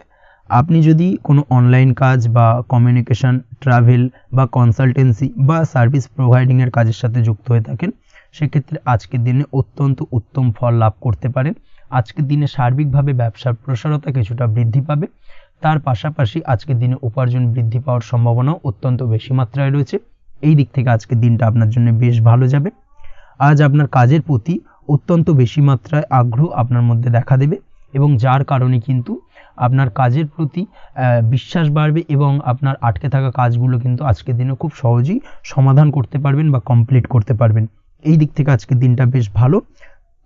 A: আপনি যদি কোনো অনলাইন কাজ বা কমিউনিকেশন, ট্রাভেল বা কনসালটেন্সি বা সার্ভিস প্রোভাইডিংয়ের কাজের সাথে যুক্ত হয়ে থাকেন, সেক্ষেত্রে আজকের দিনে অত্যন্ত উত্তম ফল লাভ করতে পারেন। আজকের দিনে সার্বিকভাবে ব্যবসার প্রসারতা কিছুটা বৃদ্ধি পাবে। তার পাশাপাশি আজকের দিনে উপার্জন বৃদ্ধি পাওয়ার সম্ভাবনাও অত্যন্ত বেশি মাত্রায় রয়েছে। এই দিক থেকে আজকের দিনটা আপনার জন্য বেশ ভালো যাবে। আজ আপনার কাজের প্রতি অত্যন্ত বেশি মাত্রায় আগ্রহ আপনার মধ্যে দেখা দেবে এবং যার কারণে কিন্তু আপনার কাজের প্রতি বিশ্বাস বাড়বে এবং আপনার আটকে থাকা কাজগুলো কিন্তু আজকের দিনে খুব সহজেই সমাধান করতে পারবেন বা কমপ্লিট করতে পারবেন। এই দিক থেকে আজকের দিনটা বেশ ভালো।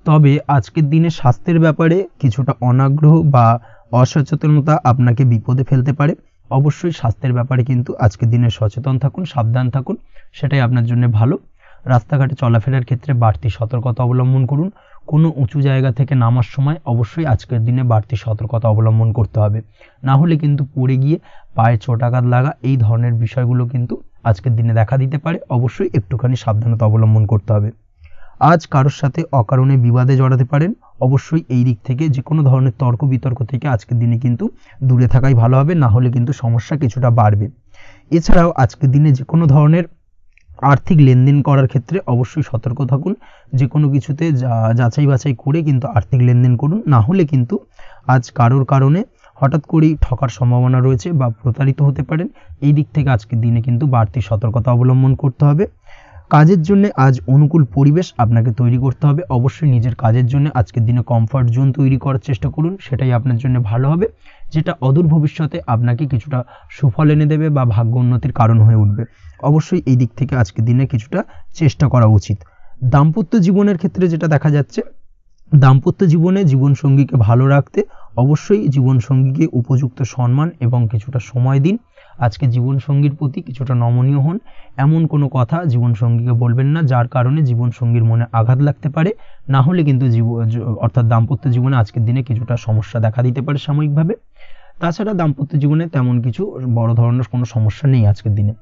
A: তবে আজকের দিনে স্বাস্থ্যের ব্যাপারে কিছুটা অনাগ্রহ বা অসচেতনতা আপনাকে বিপদে ফেলতে পারে। অবশ্যই স্বাস্থ্যের ব্যাপারে কিন্তু আজকের দিনে সচেতন থাকুন, সাবধান থাকুন, সেটাই আপনার জন্য ভালো। রাস্তাঘাটে চলাফেরার ক্ষেত্রে বাড়তি সতর্কতা অবলম্বন করুন। কোনো উঁচু জায়গা থেকে নামার সময় অবশ্যই আজকের দিনে বাড়তি সতর্কতা অবলম্বন করতে হবে, না হলে কিন্তু পড়ে গিয়ে পায়ে চোটাঘাত লাগা এই ধরনের বিষয়গুলো কিন্তু আজকের দিনে দেখা দিতে পারে। অবশ্যই একটুখানি সাবধানতা অবলম্বন করতে হবে। আজ কারোর সাথে অকারণে বিবাদে জড়াতে পারেন। অবশ্যই এই দিক থেকে যে কোনো ধরনের তর্ক বিতর্ক থেকে আজকের দিনে কিন্তু দূরে থাকাই ভালো হবে, না হলে কিন্তু সমস্যা কিছুটা বাড়বে। এছাড়াও আজকের দিনে যে কোনো ধরনের আর্থিক লেনদেন করার ক্ষেত্রে অবশ্যই সতর্ক থাকুন। যে কোনো কিছুতে যাচাই বাছাই করে কিন্তু আর্থিক লেনদেন করুন, না হলে কিন্তু আজ কারোর কারণে হঠাৎ করেই ঠকার সম্ভাবনা রয়েছে বা প্রতারিত হতে পারেন। এই দিক থেকে আজকের দিনে কিন্তু বাড়তি সতর্কতা অবলম্বন করতে হবে। কাজের জন্য আজ অনুকূল পরিবেশ আপনাকে তৈরি করতে হবে। অবশ্যই নিজের কাজের জন্য আজকের দিনে কমফর্ট জোন তৈরি করার চেষ্টা করুন, সেটাই আপনার জন্য ভালো হবে, যেটা অদূর ভবিষ্যতে আপনাকে কিছুটা সুফল এনে দেবে বা ভাগ্য উন্নতির কারণ হয়ে উঠবে। অবশ্যই এই দিক থেকে আজকের দিনে কিছুটা চেষ্টা করা উচিত। দাম্পত্য জীবনের ক্ষেত্রে যেটা দেখা যাচ্ছে, দাম্পত্য জীবনে জীবনসঙ্গীকে ভালো রাখতে অবশ্যই জীবনসঙ্গীকে উপযুক্ত সম্মান এবং কিছুটা সময় দিন। আজকে জীবনসঙ্গীর প্রতি কিছুটা নমনীয় হন। এমন কোনো কথা জীবনসঙ্গীকে বলবেন না যার কারণে জীবনসঙ্গীর মনে আঘাত লাগতে পারে, না হলে কিন্তু অর্থাৎ দাম্পত্য জীবনে আজকের দিনে কিছুটা সমস্যা দেখা দিতে পারে সাময়িকভাবে। তাছাড়া দাম্পত্য জীবনে তেমন কিছু বড় ধরনের কোনো সমস্যা নেই আজকের দিনে।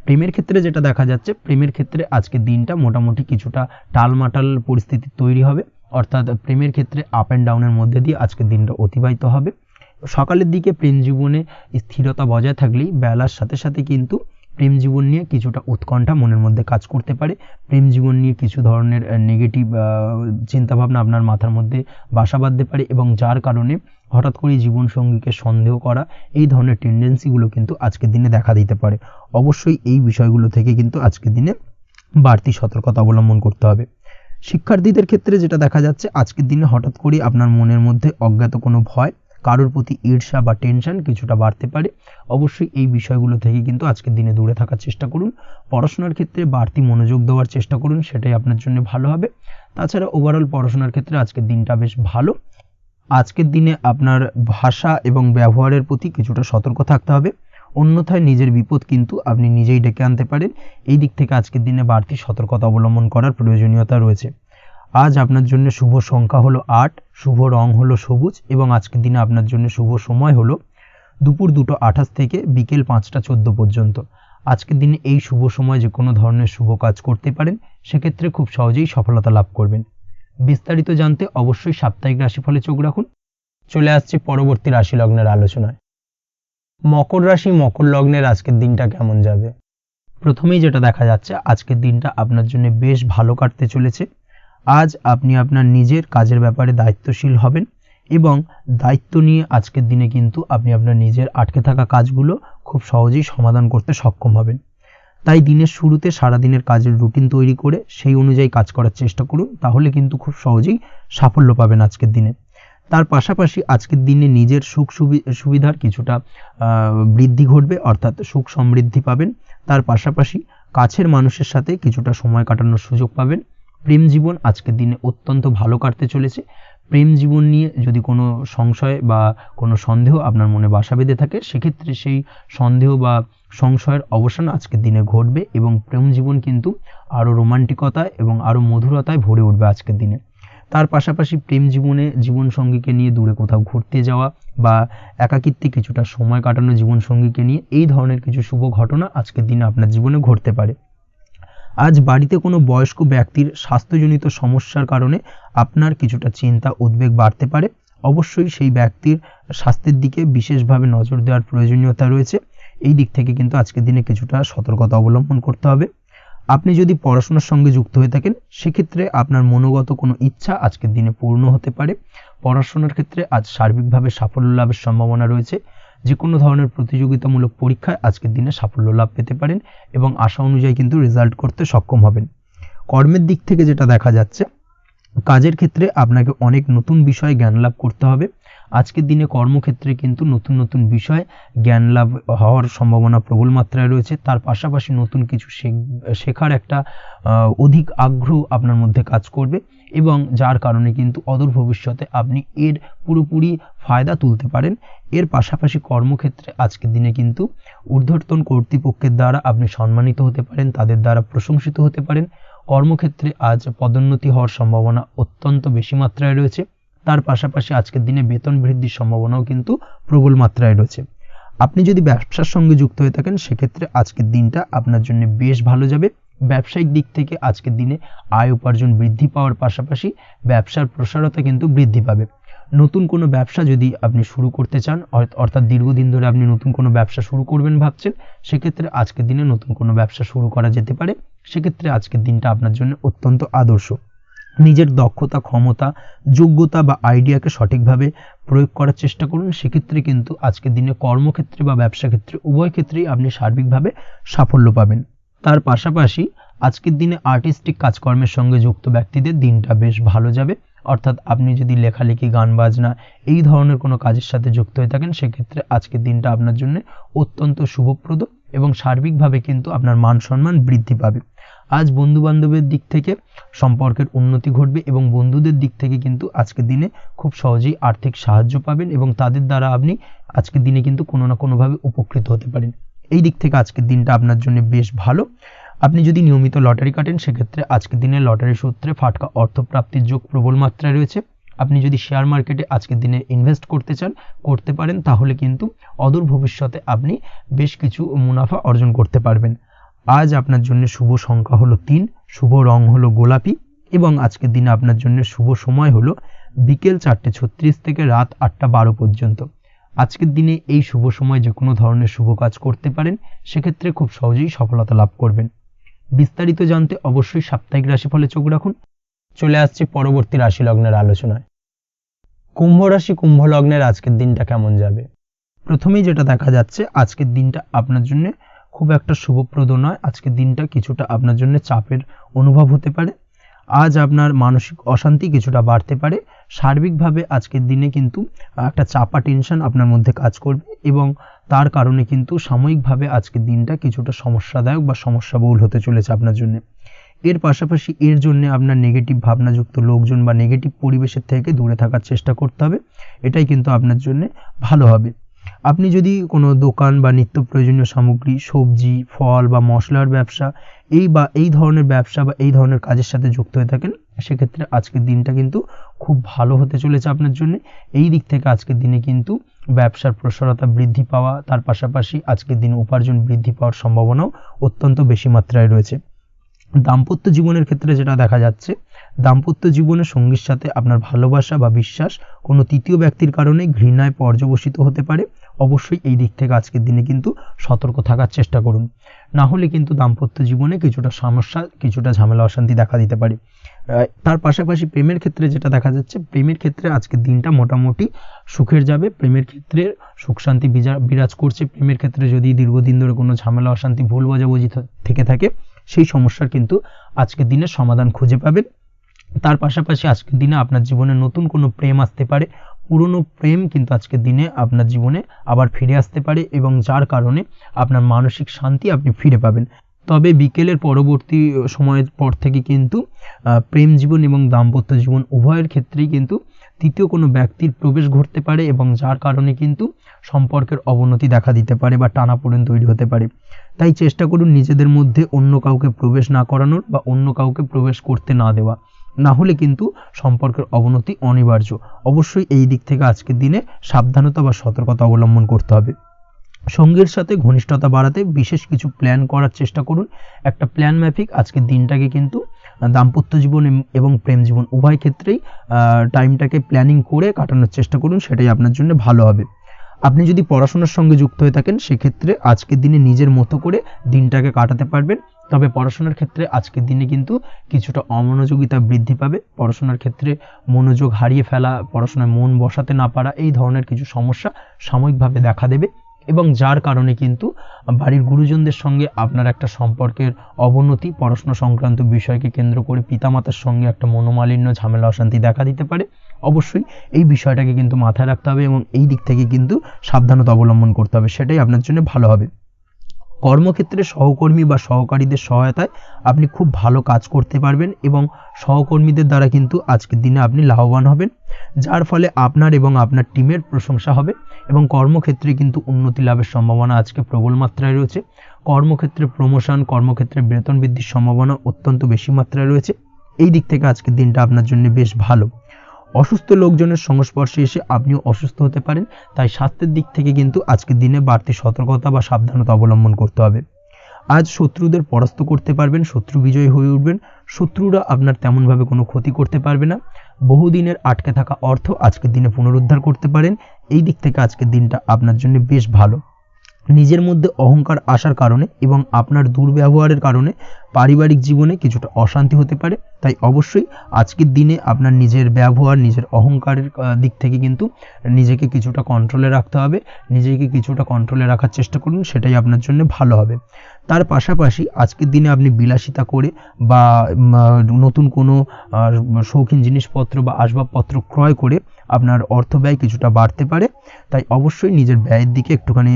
A: প্রেমের ক্ষেত্রে যেটা দেখা যাচ্ছে, প্রেমের ক্ষেত্রে আজকের দিনটা মোটামুটি কিছুটা টালমাটাল পরিস্থিতি তৈরি হবে, অর্থাৎ প্রেমের ক্ষেত্রে আপ অ্যান্ড ডাউনের মধ্যে দিয়ে আজকের দিনটা অতিবাহিত হবে। সকালের দিকে প্রেম জীবনে স্থিরতা বজায় থাকলেই বেলার সাথে সাথে কিন্তু প্রেম জীবন নিয়ে কিছুটা উৎকণ্ঠা মনের মধ্যে কাজ করতে পারে। প্রেম জীবন নিয়ে কিছু ধরনের নেগেটিভ চিন্তাভাবনা আপনার মাথার মধ্যে বাসা বাঁধতে পারে এবং যার কারণে হঠাৎ করে জীবনসঙ্গীকে সন্দেহ করা এই ধরনের টেন্ডেন্সিগুলো কিন্তু আজকের দিনে দেখা দিতে পারে। অবশ্যই এই বিষয়গুলো থেকে কিন্তু আজকের দিনে বাড়তি সতর্কতা অবলম্বন করতে হবে। শিক্ষার্থীদের ক্ষেত্রে যেটা দেখা যাচ্ছে, আজকের দিনে হঠাৎ করে আপনার মনের মধ্যে অজ্ঞাত কোনো ভয়, কারোর প্রতি ঈর্ষা বা টেনশন কিছুটা বাড়তে পারে। অবশ্যই এই বিষয়গুলো থেকে কিন্তু আজকের দিনে দূরে থাকার চেষ্টা করুন। পড়াশোনার ক্ষেত্রে বাড়তি মনোযোগ দেওয়ার চেষ্টা করুন, সেটাই আপনার জন্য ভালো হবে। তাছাড়া ওভারঅল পড়াশোনার ক্ষেত্রে আজকের দিনটা বেশ ভালো। আজকের দিনে আপনার ভাষা এবং ব্যবহারের প্রতি কিছুটা সতর্ক থাকতে হবে, অন্যথায় নিজের বিপদ কিন্তু আপনি নিজেই ডেকে আনতে পারেন। এই দিক থেকে আজকের দিনে বাড়তি সতর্কতা অবলম্বন করার প্রয়োজনীয়তা রয়েছে। আজ আপনার জন্য শুভ সংখ্যা হলো 8, শুভ রং হলো সবুজ এবং আজকের দিনে আপনার জন্য শুভ সময় হলো দুপুর 2:28 থেকে বিকেল 5:14 পর্যন্ত। আজকের দিনে এই শুভ সময় যে কোনো ধরনের শুভ কাজ করতে পারেন, সেক্ষেত্রে খুব সহজেই সফলতা লাভ করবেন। বিস্তারিত জানতে অবশ্যই সাপ্তাহিক রাশিফলে চোখ রাখুন। চলে আসছে পরবর্তী রাশি লগ্নের আলোচনায়। মকর রাশি মকর লগ্নের আজকের দিনটা কেমন যাবে? প্রথমেই যেটা দেখা যাচ্ছে, আজকের দিনটা আপনার জন্য বেশ ভালো কাটতে চলেছে। আজ আপনি আপনার নিজের কাজের ব্যাপারে দায়িত্বশীল হবেন এবং দায়িত্ব নিয়ে আজকের দিনে কিন্তু আপনি আপনার নিজের আটকে থাকা কাজগুলো খুব সহজেই সমাধান করতে সক্ষম হবেন। তাই দিনের শুরুতে সারাদিনের কাজের রুটিন তৈরি করে সেই অনুযায়ী কাজ করার চেষ্টা করুন, তাহলে কিন্তু খুব সহজেই সাফল্য পাবেন আজকের দিনে। তার পাশাপাশি আজকের দিনে নিজের সুখ সুবিধার কিছুটা বৃদ্ধি ঘটবে, অর্থাৎ সুখ সমৃদ্ধি পাবেন। তার পাশাপাশি কাছের মানুষের সাথে কিছুটা সময় কাটানোর সুযোগ পাবেন। প্রেম জীবন আজকের দিনে অত্যন্ত ভালো কাটতে চলেছে। প্রেম জীবন নিয়ে যদি কোনো সংশয় বা কোনো সন্দেহ আপনার মনে বাসা বেঁধে থাকে, সেক্ষেত্রে সেই সন্দেহ বা সংশয়ের অবসান আজকের দিনে ঘটবে এবং প্রেম জীবন কিন্তু আরও রোমান্টিকতায় এবং আরও মধুরতায় ভরে উঠবে আজকের দিনে। তার পাশাপাশি প্রেম জীবনে জীবনসঙ্গীকে নিয়ে দূরে কোথাও ঘুরতে যাওয়া বা একাকিত্বে কিছুটা সময় কাটানো জীবনসঙ্গীকে নিয়ে, এই ধরনের কিছু শুভ ঘটনা আজকের দিনে আপনার জীবনে ঘটতে পারে। আজ বাড়িতে কোনো বয়স্ক ব্যক্তির স্বাস্থ্যজনিত সমস্যার কারণে আপনার কিছুটা চিন্তা উদ্বেগ বাড়তে পারে। অবশ্যই সেই ব্যক্তির স্বাস্থ্যের দিকে বিশেষভাবে নজর দেওয়ার প্রয়োজনীয়তা রয়েছে। এই দিক থেকে কিন্তু আজকের দিনে কিছুটা সতর্কতা অবলম্বন করতে হবে। আপনি যদি পড়াশোনার সঙ্গে যুক্ত হয়ে থাকেন, সেক্ষেত্রে আপনার মনোগত কোনো ইচ্ছা আজকের দিনে পূর্ণ হতে পারে। পড়াশোনার ক্ষেত্রে আজ সার্বিকভাবে সাফল্য লাভের সম্ভাবনা রয়েছে। যে কোনো ধরনের প্রতিযোগিতামূলক পরীক্ষায় আজকের দিনে সাফল্য লাভ পেতে পারেন এবং আশা অনুযায়ী কিন্তু রেজাল্ট করতে সক্ষম হবেন। কর্মের দিক থেকে যেটা দেখা যাচ্ছে, কাজের ক্ষেত্রে আপনাকে অনেক নতুন বিষয়ে জ্ঞান লাভ করতে হবে। আজকের দিনে কর্মক্ষেত্রে কিন্তু নতুন নতুন বিষয় জ্ঞান লাভ হওয়ার সম্ভাবনা প্রবল মাত্রায় রয়েছে। তার পাশাপাশি নতুন কিছু শেখার একটা অধিক আগ্রহ আপনার মধ্যে কাজ করবে এবং যার কারণে কিন্তু অদূর ভবিষ্যতে আপনি এর পুরোপুরি ফায়দা তুলতে পারেন। এর পাশাপাশি কর্মক্ষেত্রে আজকের দিনে কিন্তু ঊর্ধ্বতন কর্তৃপক্ষের দ্বারা আপনি সম্মানিত হতে পারেন, তাদের দ্বারা প্রশংসিত হতে পারেন। কর্মক্ষেত্রে আজ পদোন্নতি হওয়ার সম্ভাবনা অত্যন্ত বেশি মাত্রায় রয়েছে। তার পাশাপাশি আজকের দিনে বেতন বৃদ্ধির সম্ভাবনাও কিন্তু প্রবল মাত্রায় রয়েছে। আপনি যদি ব্যবসার সঙ্গে যুক্ত হয়ে থাকেন, সেক্ষেত্রে আজকের দিনটা আপনার জন্য বেশ ভালো যাবে। ব্যবসায়িক দিক থেকে আজকের দিনে আয় উপার্জন বৃদ্ধি পাওয়ার পাশাপাশি ব্যবসার প্রসারতা কিন্তু বৃদ্ধি পাবে। নতুন কোনো ব্যবসা যদি আপনি শুরু করতে চান, অর্থাৎ দীর্ঘদিন ধরে আপনি নতুন কোনো ব্যবসা শুরু করবেন ভাবছেন, সেক্ষেত্রে আজকের দিনে নতুন কোনো ব্যবসা শুরু করা যেতে পারে। সেক্ষেত্রে আজকের দিনটা আপনার জন্য অত্যন্ত আদর্শ। নিজের দক্ষতা, ক্ষমতা, যোগ্যতা বা আইডিয়াকে সঠিকভাবে প্রয়োগ করার চেষ্টা করুন। সেক্ষেত্রে কিন্তু আজকের দিনে কর্মক্ষেত্রে বা ব্যবসা ক্ষেত্রে উভয় ক্ষেত্রেই আপনি সার্বিকভাবে সাফল্য পাবেন। তার পাশাপাশি আজকের দিনে আর্টিস্টিক কাজকর্মের সঙ্গে যুক্ত ব্যক্তিদের দিনটা বেশ ভালো যাবে। অর্থাৎ আপনি যদি লেখালেখি, গান বাজনা এই ধরনের কোনো কাজের সাথে যুক্ত হয়ে থাকেন, সেক্ষেত্রে আজকের দিনটা আপনার জন্য অত্যন্ত শুভপ্রদ এবং সার্বিকভাবে কিন্তু আপনার মান সম্মান বৃদ্ধি পাবে। আজ বন্ধু বান্ধবের দিক থেকে সম্পর্কের উন্নতি ঘটবে এবং বন্ধুদের দিক থেকে কিন্তু আজকের দিনে খুব সহজেই আর্থিক সাহায্য পাবেন এবং তাদের দ্বারা আপনি আজকের দিনে কিন্তু কোনো না কোনোভাবে উপকৃত হতে পারেন। এই দিক থেকে আজকের দিনটা আপনার জন্য বেশ ভালো। আপনি যদি নিয়মিত লটারি কাটেন, সেক্ষেত্রে আজকের দিনে লটারি সূত্রে ফাটকা অর্থপ্রাপ্তির যোগ প্রবল মাত্রায় রয়েছে। আপনি যদি শেয়ার মার্কেটে আজকের দিনে ইনভেস্ট করতে চান, করতে পারেন, তাহলে কিন্তু অদূর ভবিষ্যতে আপনি বেশ কিছু মুনাফা অর্জন করতে পারবেন। আজ আপনার জন্য শুভ সংখ্যা হলো 3, শুভ রং হলো গোলাপি এবং আজকের দিনে আপনার জন্য শুভ সময় হলো বিকেল 4:36 থেকে রাত 8:12 পর্যন্ত। আজকের দিনে এই শুভ সময় যে কোনো ধরনের শুভ কাজ করতে পারেন, সেক্ষেত্রে খুব সহজেই সফলতা লাভ করবেন। বিস্তারিত জানতে অবশ্যই সাপ্তাহিক রাশিফলে চোখ রাখুন। চলে আসছি পরবর্তী রাশি লগ্নের আলোচনায়। কুম্ভ রাশি কুম্ভ লগ্নের আজকের দিনটা কেমন যাবে? প্রথমেই যেটা দেখা যাচ্ছে, আজকের দিনটা আপনার জন্য খুব একটা শুভপ্রদ নয়। আজকের দিনটা কিছুটা আপনার জন্য চাপের অনুভব হতে পারে। আজ আপনার মানসিক অশান্তি কিছুটা বাড়তে পারে। সার্বিকভাবে আজকের দিনে কিন্তু একটা চাপা টেনশন আপনার মধ্যে কাজ করবে এবং তার কারণে কিন্তু সাময়িকভাবে আজকের দিনটা কিছুটা সমস্যাদায়ক বা সমস্যাবহুল হতে চলেছে আপনার জন্য। এর পাশাপাশি এর জন্য আপনার নেগেটিভ ভাবনাযুক্ত লোকজন বা নেগেটিভ পরিবেশের থেকে দূরে থাকার চেষ্টা করতে হবে, এটাই কিন্তু আপনার জন্য ভালো হবে। আপনি যদি কোনো দোকান বা নিত্য প্রয়োজনীয় সামগ্রী, সবজি, ফল বা মশলার ব্যবসা এই ধরনের ব্যবসা বা এই ধরনের কাজের সাথে যুক্ত হয়ে থাকেন, সেক্ষেত্রে আজকের দিনটা কিন্তু খুব ভালো হতে চলেছে আপনার জন্য। এই দিক থেকে আজকের দিনে কিন্তু ব্যবসার প্রসারতা বৃদ্ধি পাওয়া, তার পাশাপাশি আজকের দিনে উপার্জন বৃদ্ধি পাওয়ার সম্ভাবনাও অত্যন্ত বেশি মাত্রায় রয়েছে। দাম্পত্য জীবনের ক্ষেত্রে যেটা দেখা যাচ্ছে, দাম্পত্য জীবনে সঙ্গীর সাথে আপনার ভালোবাসা বা বিশ্বাস কোনো তৃতীয় ব্যক্তির কারণে ঘৃণায় পর্যবসিত হতে পারে। অবশ্যই এই দিক থেকে আজকের দিনে কিন্তু সতর্ক থাকার চেষ্টা করুন, না হলে কিন্তু দাম্পত্য জীবনে কিছুটা সমস্যা, কিছুটা ঝামেলা অশান্তি দেখা দিতে পারে। তার পাশাপাশি প্রেমের ক্ষেত্রে যেটা দেখা যাচ্ছে, প্রেমের ক্ষেত্রে আজকের দিনটা মোটামুটি সুখের যাবে। প্রেমের ক্ষেত্রে সুখ শান্তি বিরাজ করছে। প্রেমের ক্ষেত্রে যদি দীর্ঘদিন ধরে কোনো ঝামেলা অশান্তি ভুল বোঝাবুঝি থেকে থাকে, সেই সমস্যার কিন্তু আজকের দিনে সমাধান খুঁজে পাবেন। তার পাশাপাশি আজকের দিনে আপনার জীবনে নতুন কোনো প্রেম আসতে পারে। পুরনো প্রেম কিন্তু আজকের দিনে আপনার জীবনে আবার ফিরে আসতে পারে এবং যার কারণে আপনার মানসিক শান্তি আপনি ফিরে পাবেন। তবে বিকেলের পরবর্তী সময়ের পর থেকে কিন্তু প্রেম জীবন এবং দাম্পত্য জীবন উভয়ের ক্ষেত্রেই কিন্তু তৃতীয় কোনো ব্যক্তির প্রবেশ ঘটতে পারে এবং যার কারণে কিন্তু সম্পর্কের অবনতি দেখা দিতে পারে বা টানাপোড়েন তৈরি হতে পারে। তাই চেষ্টা করুন নিজেদের মধ্যে অন্য কাউকে প্রবেশ না করানোর বা অন্য কাউকে প্রবেশ করতে না দেওয়া, না হলে কিন্তু সম্পর্কের অবনতি অনিবার্য। অবশ্যই এই দিক থেকে আজকের দিনে সাবধানতা বা সতর্কতা অবলম্বন করতে হবে। সঙ্গীর সাথে ঘনিষ্ঠতা বাড়াতে বিশেষ কিছু প্ল্যান করার চেষ্টা করুন। একটা প্ল্যান মাফিক আজকের দিনটাকে কিন্তু দাম্পত্য জীবন এবং প্রেম জীবন উভয় ক্ষেত্রেই টাইমটাকে প্ল্যানিং করে কাটানোর চেষ্টা করুন, সেটাই আপনার জন্য ভালো হবে। আপনি যদি পড়াশোনার সঙ্গে যুক্ত হয়ে থাকেন, সেক্ষেত্রে আজকের দিনে নিজের মতো করে দিনটাকে কাটাতে পারবেন। তবে পড়াশোনার ক্ষেত্রে আজকের দিনে কিন্তু কিছুটা অমনোযোগিতা বৃদ্ধি পাবে। পড়াশোনার ক্ষেত্রে মনোযোগ হারিয়ে ফেলা, পড়াশোনায় মন বসাতে না পারা, এই ধরনের কিছু সমস্যা সাময়িকভাবে দেখা দেবে এবং যার কারণে কিন্তু বাড়ির গুরুজনদের সঙ্গে আপনার একটা সম্পর্কের অবনতি, পড়াশোনা সংক্রান্ত বিষয়কে কেন্দ্র করে পিতামাতার সঙ্গে একটা মনোমালিন্য, ঝামেলা অশান্তি দেখা দিতে পারে। অবশ্যই এই বিষয়টাকে কিন্তু মাথায় রাখতে হবে এবং এই দিক থেকে কিন্তু সাবধানতা অবলম্বন করতে হবে, সেটাই আপনার জন্য ভালো হবে। কর্মক্ষেত্রে সহকর্মী বা সহকারীদের সহায়তায় আপনি খুব ভালো কাজ করতে পারবেন এবং সহকর্মীদের দ্বারা কিন্তু আজকের দিনে আপনি লাভবান হবেন, যার ফলে আপনার এবং আপনার টিমের প্রশংসা হবে এবং কর্মক্ষেত্রে কিন্তু উন্নতি লাভের সম্ভাবনা আজকে প্রবল মাত্রায় রয়েছে। কর্মক্ষেত্রে প্রমোশন, কর্মক্ষেত্রে বেতন বৃদ্ধির সম্ভাবনা অত্যন্ত বেশি মাত্রায় রয়েছে। এই দিক থেকে আজকের দিনটা আপনার জন্য বেশ ভালো। অসুস্থ লোকজনের সংস্পর্শে এসে আপনিও অসুস্থ হতে পারেন, তাই স্বাস্থ্যের দিক থেকে কিন্তু আজকের দিনে বাড়তি সতর্কতা বা সাবধানতা অবলম্বন করতে হবে। আজ শত্রুদের পরাস্ত করতে পারবেন, শত্রু বিজয়ী হয়ে উঠবেন। শত্রুরা আপনার তেমনভাবে কোনো ক্ষতি করতে পারবে না। বহুদিনের আটকে থাকা অর্থ আজকের দিনে পুনরুদ্ধার করতে পারেন। এই দিক থেকে আজকের দিনটা আপনার জন্য বেশ ভালো। নিজের মধ্যে অহংকার আসার কারণে এবং আপনার দুর্ব্যবহারের কারণে পারিবারিক জীবনে কিছুটা অশান্তি হতে পারে, তাই অবশ্যই আজকের দিনে আপনার নিজের ব্যবহার, নিজের অহংকারের দিক থেকে কিন্তু নিজেকে কিছুটা কন্ট্রোলে রাখতে হবে। নিজেকে কিছুটা কন্ট্রোলে রাখার চেষ্টা করুন, সেটাই আপনার জন্য ভালো হবে। তার পাশাপাশি আজকের দিনে আপনি বিলাসিতা করে বা নতুন কোনো শৌখিন জিনিসপত্র বা আসবাবপত্র ক্রয় করে আপনার অর্থ ব্যয় কিছুটা বাড়তে পারে, তাই অবশ্যই নিজের ব্যয়ের দিকে একটুখানি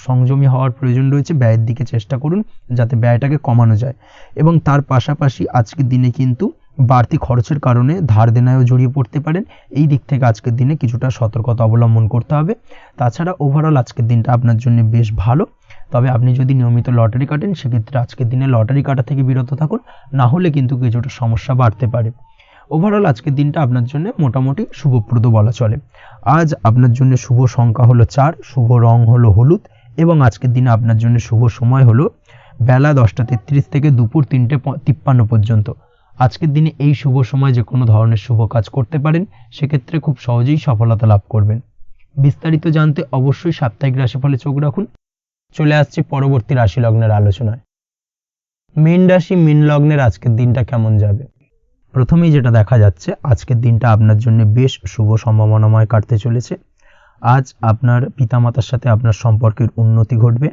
A: সংযমী হওয়ার প্রয়োজন রয়েছে। ব্যয়ের দিকে চেষ্টা করুন যাতে ব্যয়টাকে কমানো যায় এবং তার পাশাপাশি আজকের দিনে কিন্তু বাড়তি খরচের কারণে ধার দেনায়ও জড়িয়ে পড়তে পারেন। এই দিক থেকে আজকের দিনে কিছুটা সতর্কতা অবলম্বন করতে হবে। তাছাড়া ওভারঅল আজকের দিনটা আপনার জন্য বেশ ভালো। তবে আপনি যদি নিয়মিত লটারি কাটেন, সেক্ষেত্রে আজকের দিনে লটারি কাটা থেকে বিরত থাকুন, না হলে কিন্তু কিছুটা সমস্যা বাড়তে পারে। ওভারঅল আজকের দিনটা আপনার জন্য মোটামুটি শুভপ্রদ বলা চলে। আজ আপনার জন্য শুভ সংখ্যা হলো 4, শুভ রং হলো হলুদ এবং আজকের দিনে আপনার জন্য শুভ সময় হলো বেলা 10:33 থেকে দুপুর 3:53 পর্যন্ত। আজকের দিনে এই শুভ সময় যে কোনো ধরনের শুভ কাজ করতে পারেন, সেক্ষেত্রে খুব সহজেই সফলতা লাভ করবেন। বিস্তারিত জানতে অবশ্যই সাপ্তাহিক রাশিফলে চোখ রাখুন। চলে আসছি পরবর্তী রাশি লগ্নের আলোচনায়। মীন রাশি, মীন লগ্নের আজকের দিনটা কেমন যাবে? প্রথমেই যেটা দেখা যাচ্ছে, আজকের দিনটা আপনার জন্য বেশ শুভ সম্ভাবনাময় কাটতে চলেছে। আজ আপনার পিতামাতার সাথে আপনার সম্পর্কের উন্নতি ঘটবে।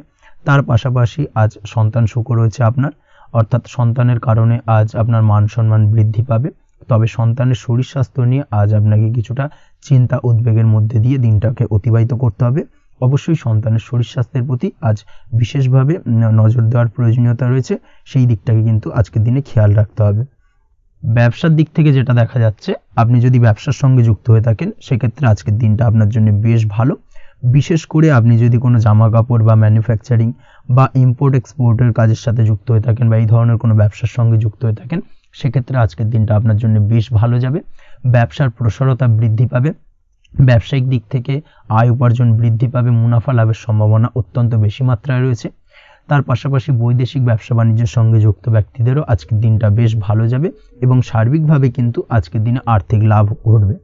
A: তার পাশাপাশি আজ সন্তান সুখ রয়েছে আপনার। অর্থাৎ সন্তানের কারণে আজ আপনার মান সম্মান বৃদ্ধি পাবে। তবে সন্তানের শরীর স্বাস্থ্য নিয়ে আজ আপনাকে কিছুটা চিন্তা উদ্বেগের মধ্যে দিয়ে দিনটাকে অতিবাহিত করতে হবে। অবশ্যই সন্তানের শরীর স্বাস্থ্যের প্রতি আজ বিশেষভাবে নজর দেওয়ার প্রয়োজনীয়তা রয়েছে, সেই দিকটাকে কিন্তু আজকের দিনে খেয়াল রাখতে হবে। ব্যবসার দিক থেকে যেটা দেখা যাচ্ছে, আপনি যদি ব্যবসার সঙ্গে যুক্ত হয়ে থাকেন সেক্ষেত্রে আজকের দিনটা আপনার জন্য বেশ ভালো। বিশেষ করে আপনি যদি কোনো জামা কাপড় বা ম্যানুফ্যাকচারিং বা ইম্পোর্ট এক্সপোর্টের কাজের সাথে যুক্ত হয়ে থাকেন বা এই ধরনের কোনো ব্যবসার সঙ্গে যুক্ত হয়ে থাকেন সেক্ষেত্রে আজকের দিনটা আপনার জন্য বেশ ভালো যাবে। ব্যবসার প্রসারতা বৃদ্ধি পাবে, ব্যবসায়িক দিক থেকে আয় উপার্জন বৃদ্ধি পাবে, মুনাফা লাভের সম্ভাবনা অত্যন্ত বেশি মাত্রায় রয়েছে। তার পাশাপাশি বৈদেশিক ব্যবসা বাণিজ্যের সঙ্গে যুক্ত ব্যক্তিদেরও আজকের দিনটা বেশ ভালো যাবে এবং সার্বিকভাবে কিন্তু আজকের দিনে আর্থিক লাভ ঘটবে।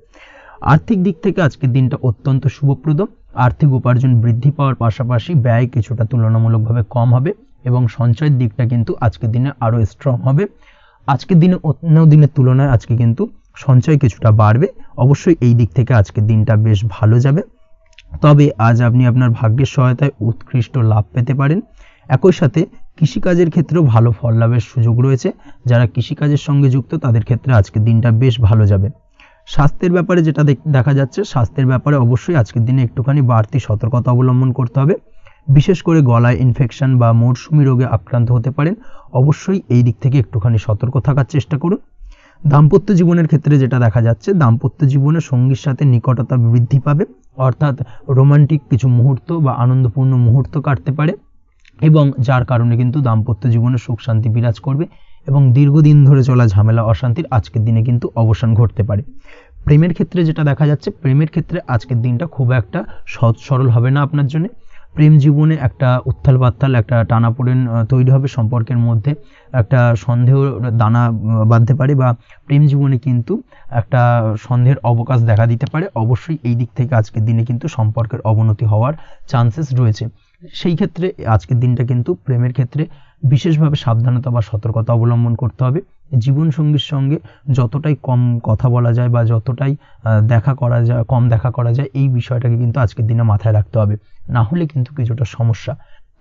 A: আর্থিক দিক থেকে আজকের দিনটা অত্যন্ত শুভপ্রদ। আর্থিক উপার্জন বৃদ্ধি পাওয়ার পাশাপাশি ব্যয় কিছুটা তুলনামূলকভাবে কম হবে এবং সঞ্চয়ের দিকটা কিন্তু আজকের দিনে আরও স্ট্রং হবে। আজকের দিনে অন্য দিনের তুলনায় আজকে কিন্তু সঞ্চয় কিছুটা বাড়বে। অবশ্যই এই দিক থেকে আজকের দিনটা বেশ ভালো যাবে। তবে আজ আপনি আপনার ভাগ্যের সহায়তায় উৎকৃষ্ট লাভ পেতে পারেন। একই সাথে কৃষিকাজের ক্ষেত্রেও ভালো ফল লাভের সুযোগ রয়েছে। যারা কৃষিকাজের সঙ্গে যুক্ত তাদের ক্ষেত্রে আজকের দিনটা বেশ ভালো যাবে। স্বাস্থ্যের ব্যাপারে যেটা দেখা যাচ্ছে, স্বাস্থ্যের ব্যাপারে অবশ্যই আজকের দিনে একটুখানি বাড়তি সতর্কতা অবলম্বন করতে হবে। বিশেষ করে গলায় ইনফেকশন বা মৌসুমী রোগে আক্রান্ত হতে পারেন। অবশ্যই এই দিক থেকে একটুখানি সতর্ক থাকার চেষ্টা করুন। দাম্পত্য জীবনের ক্ষেত্রে যেটা দেখা যাচ্ছে, দাম্পত্য জীবনে সঙ্গীর সাথে নিকটতা বৃদ্ধি পাবে, অর্থাৎ রোমান্টিক কিছু মুহূর্ত বা আনন্দপূর্ণ মুহূর্ত কাটতে পারে এবং যার কারণে কিন্তু দাম্পত্য জীবনে সুখ শান্তি বিরাজ করবে এবং দীর্ঘদিন ধরে চলা ঝামেলা অশান্তির আজকের দিনে কিন্তু অবসান ঘটতে পারে। প্রেমের ক্ষেত্রে যেটা দেখা যাচ্ছে, প্রেমের ক্ষেত্রে আজকের দিনটা খুব একটা সহজ সরল হবে না আপনার জন্য। প্রেম জীবনে একটা উত্থাল পাত্তাল একটা টানাপোড়েন তৈরি হবে, সম্পর্কের মধ্যে একটা সন্দেহ দানা বাঁধতে পারে বা প্রেম জীবনে কিন্তু একটা সন্দেহের অবকাশ দেখা দিতে পারে। অবশ্যই এই দিক থেকে আজকের দিনে কিন্তু সম্পর্কের অবনতি হওয়ার চান্সেস রয়েছে। সেই ক্ষেত্রে আজকের দিনটা কিন্তু প্রেমের ক্ষেত্রে বিশেষভাবে সাবধানতা বা সতর্কতা অবলম্বন করতে হবে। জীবনসঙ্গীর সঙ্গে যতটাই কম কথা বলা যায় বা যতটাই কম দেখা করা যায় এই বিষয়টাকে কিন্তু আজকের দিনে মাথায় রাখতে হবে, না হলে কিন্তু কিছুটা সমস্যা।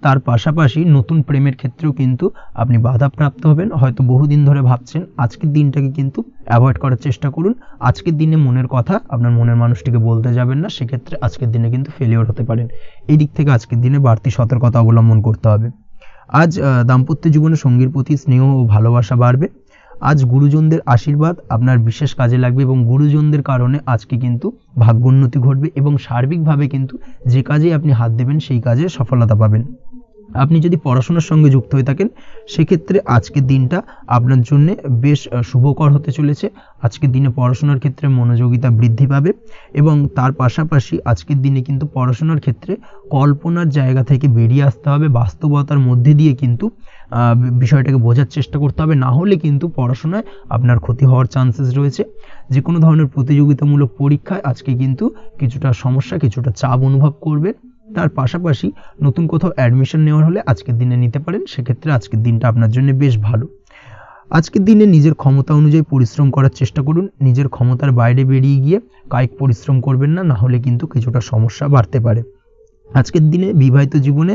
A: তার পাশাপাশি নতুন প্রেমের ক্ষেত্রেও কিন্তু আপনি বাধাপ্রাপ্ত হবেন। হয়তো বহুদিন ধরে ভাবছেন, আজকের দিনটাকে কিন্তু অ্যাভয়েড করার চেষ্টা করুন। আজকের দিনে মনের কথা আপনার মনের মানুষটিকে বলতে যাবেন না, সেক্ষেত্রে আজকের দিনে কিন্তু ফেলিওর হতে পারেন। এই দিক থেকে আজকের দিনে বাড়তি সতর্কতা অবলম্বন করতে হবে। আজ দাম্পত্য জীবনে সঙ্গীর প্রতি স্নেহ ও ভালোবাসা বাড়বে। আজ গুরুজনদের আশীর্বাদ আপনার বিশেষ কাজে লাগবে এবং গুরুজনদের কারণে আজকে কিন্তু ভাগ্যোন্নতি ঘটবে এবং সার্বিকভাবে কিন্তু যে কাজে আপনি হাত দেবেন সেই কাজে সফলতা পাবেন। আপনি যদি পড়াশোনার সঙ্গে যুক্ত হয়ে থাকেন সেক্ষেত্রে আজকের দিনটা আপনার জন্য বেশ শুভকর হতে চলেছে। আজকের দিনে পড়াশোনার ক্ষেত্রে মনোযোগিতা বৃদ্ধি পাবে এবং তার পাশাপাশি আজকের দিনে কিন্তু পড়াশোনার ক্ষেত্রে কল্পনার জায়গা থেকে বেরিয়ে আসতে হবে, বাস্তবতার মধ্যে দিয়ে কিন্তু বিষয়টাকে বোঝার চেষ্টা করতে হবে, না হলে কিন্তু পড়াশোনায় আপনার ক্ষতি হওয়ার চান্সেস রয়েছে। যে কোনো ধরনের প্রতিযোগিতামূলক পরীক্ষায় আজকে কিন্তু কিছুটা সমস্যা, কিছুটা চাপ অনুভব করবেন। তার পাশাপাশি নতুন কোথাও অ্যাডমিশন নেওয়ার হলে আজকের দিনে নিতে পারেন, সেক্ষেত্রে আজকের দিনটা আপনার জন্য বেশ ভালো। আজকের দিনে নিজের ক্ষমতা অনুযায়ী পরিশ্রম করার চেষ্টা করুন। নিজের ক্ষমতার বাইরে বেরিয়ে গিয়ে কায়িক পরিশ্রম করবেন না, না হলে কিন্তু কিছুটা সমস্যা বাড়তে পারে। আজকের দিনে বিবাহিত জীবনে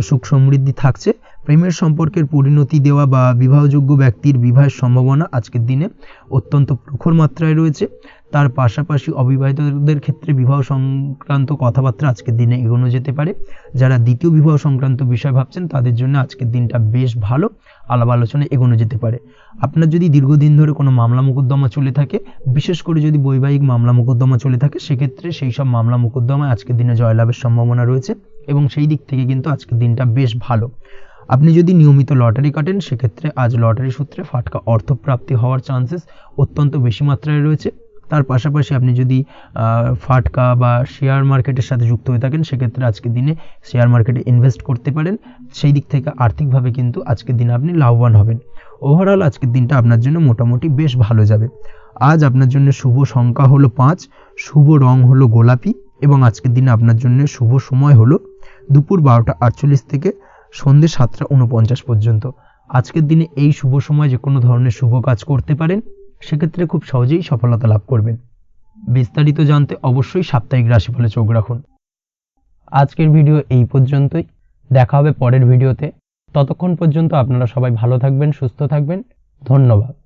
A: সুখ সমৃদ্ধি থাকছে। প্রেমের সম্পর্কের পরিণতি দেওয়া বা বিবাহযোগ্য ব্যক্তির বিবাহের সম্ভাবনা আজকের দিনে অত্যন্ত প্রখর মাত্রায় রয়েছে। তার পাশাপাশি অবিবাহিতদের ক্ষেত্রে বিবাহ সংক্রান্ত কথাবার্তা আজকের দিনে এগোনো যেতে পারে। যারা দ্বিতীয় বিবাহ সংক্রান্ত বিষয় ভাবছেন তাদের জন্য আজকের দিনটা বেশ ভালো, আলাপ আলোচনায় এগোনো যেতে পারে। আপনার যদি দীর্ঘদিন ধরে কোনো মামলা মোকদ্দমা চলে থাকে, বিশেষ করে যদি বৈবাহিক মামলা মোকদ্দমা চলে থাকে, সেক্ষেত্রে সেই সব মামলা মোকদ্দমায় আজকের দিনে জয়লাভের সম্ভাবনা রয়েছে এবং সেই দিক থেকে কিন্তু আজকের দিনটা বেশ ভালো। আপনি যদি নিয়মিত লটারি কাটেন সেক্ষেত্রে আজ লটারি সূত্রে ফাটকা অর্থপ্রাপ্তি হওয়ার চান্সেস অত্যন্ত বেশি মাত্রায় রয়েছে। তার পাশাপাশি আপনি যদি ফাটকা বা শেয়ার মার্কেটের সাথে যুক্ত হয়ে থাকেন সেক্ষেত্রে আজকের দিনে শেয়ার মার্কেটে ইনভেস্ট করতে পারেন। সেই দিক থেকে আর্থিকভাবে কিন্তু আজকের দিনে আপনি লাভবান হবেন। ওভারঅল আজকের দিনটা আপনার জন্য মোটামুটি বেশ ভালো যাবে। আজ আপনার জন্য শুভ সংখ্যা হলো 5, শুভ রং হলো গোলাপি এবং আজকের দিনে আপনার জন্য শুভ সময় হলো দুপুর 12:48 থেকে সন্ধ্যে 7:49 পর্যন্ত। আজকের দিনে এই শুভ সময় যে কোনো ধরনের শুভ কাজ করতে পারেন, সেক্ষেত্রে খুব সহজেই সফলতা লাভ করবেন। বিস্তারিত জানতে অবশ্যই সাপ্তাহিক রাশিফলে চোখ রাখুন। আজকের ভিডিও এই পর্যন্তই, দেখা হবে পরের ভিডিওতে। ততক্ষণ পর্যন্ত আপনারা সবাই ভালো থাকবেন, সুস্থ থাকবেন। ধন্যবাদ।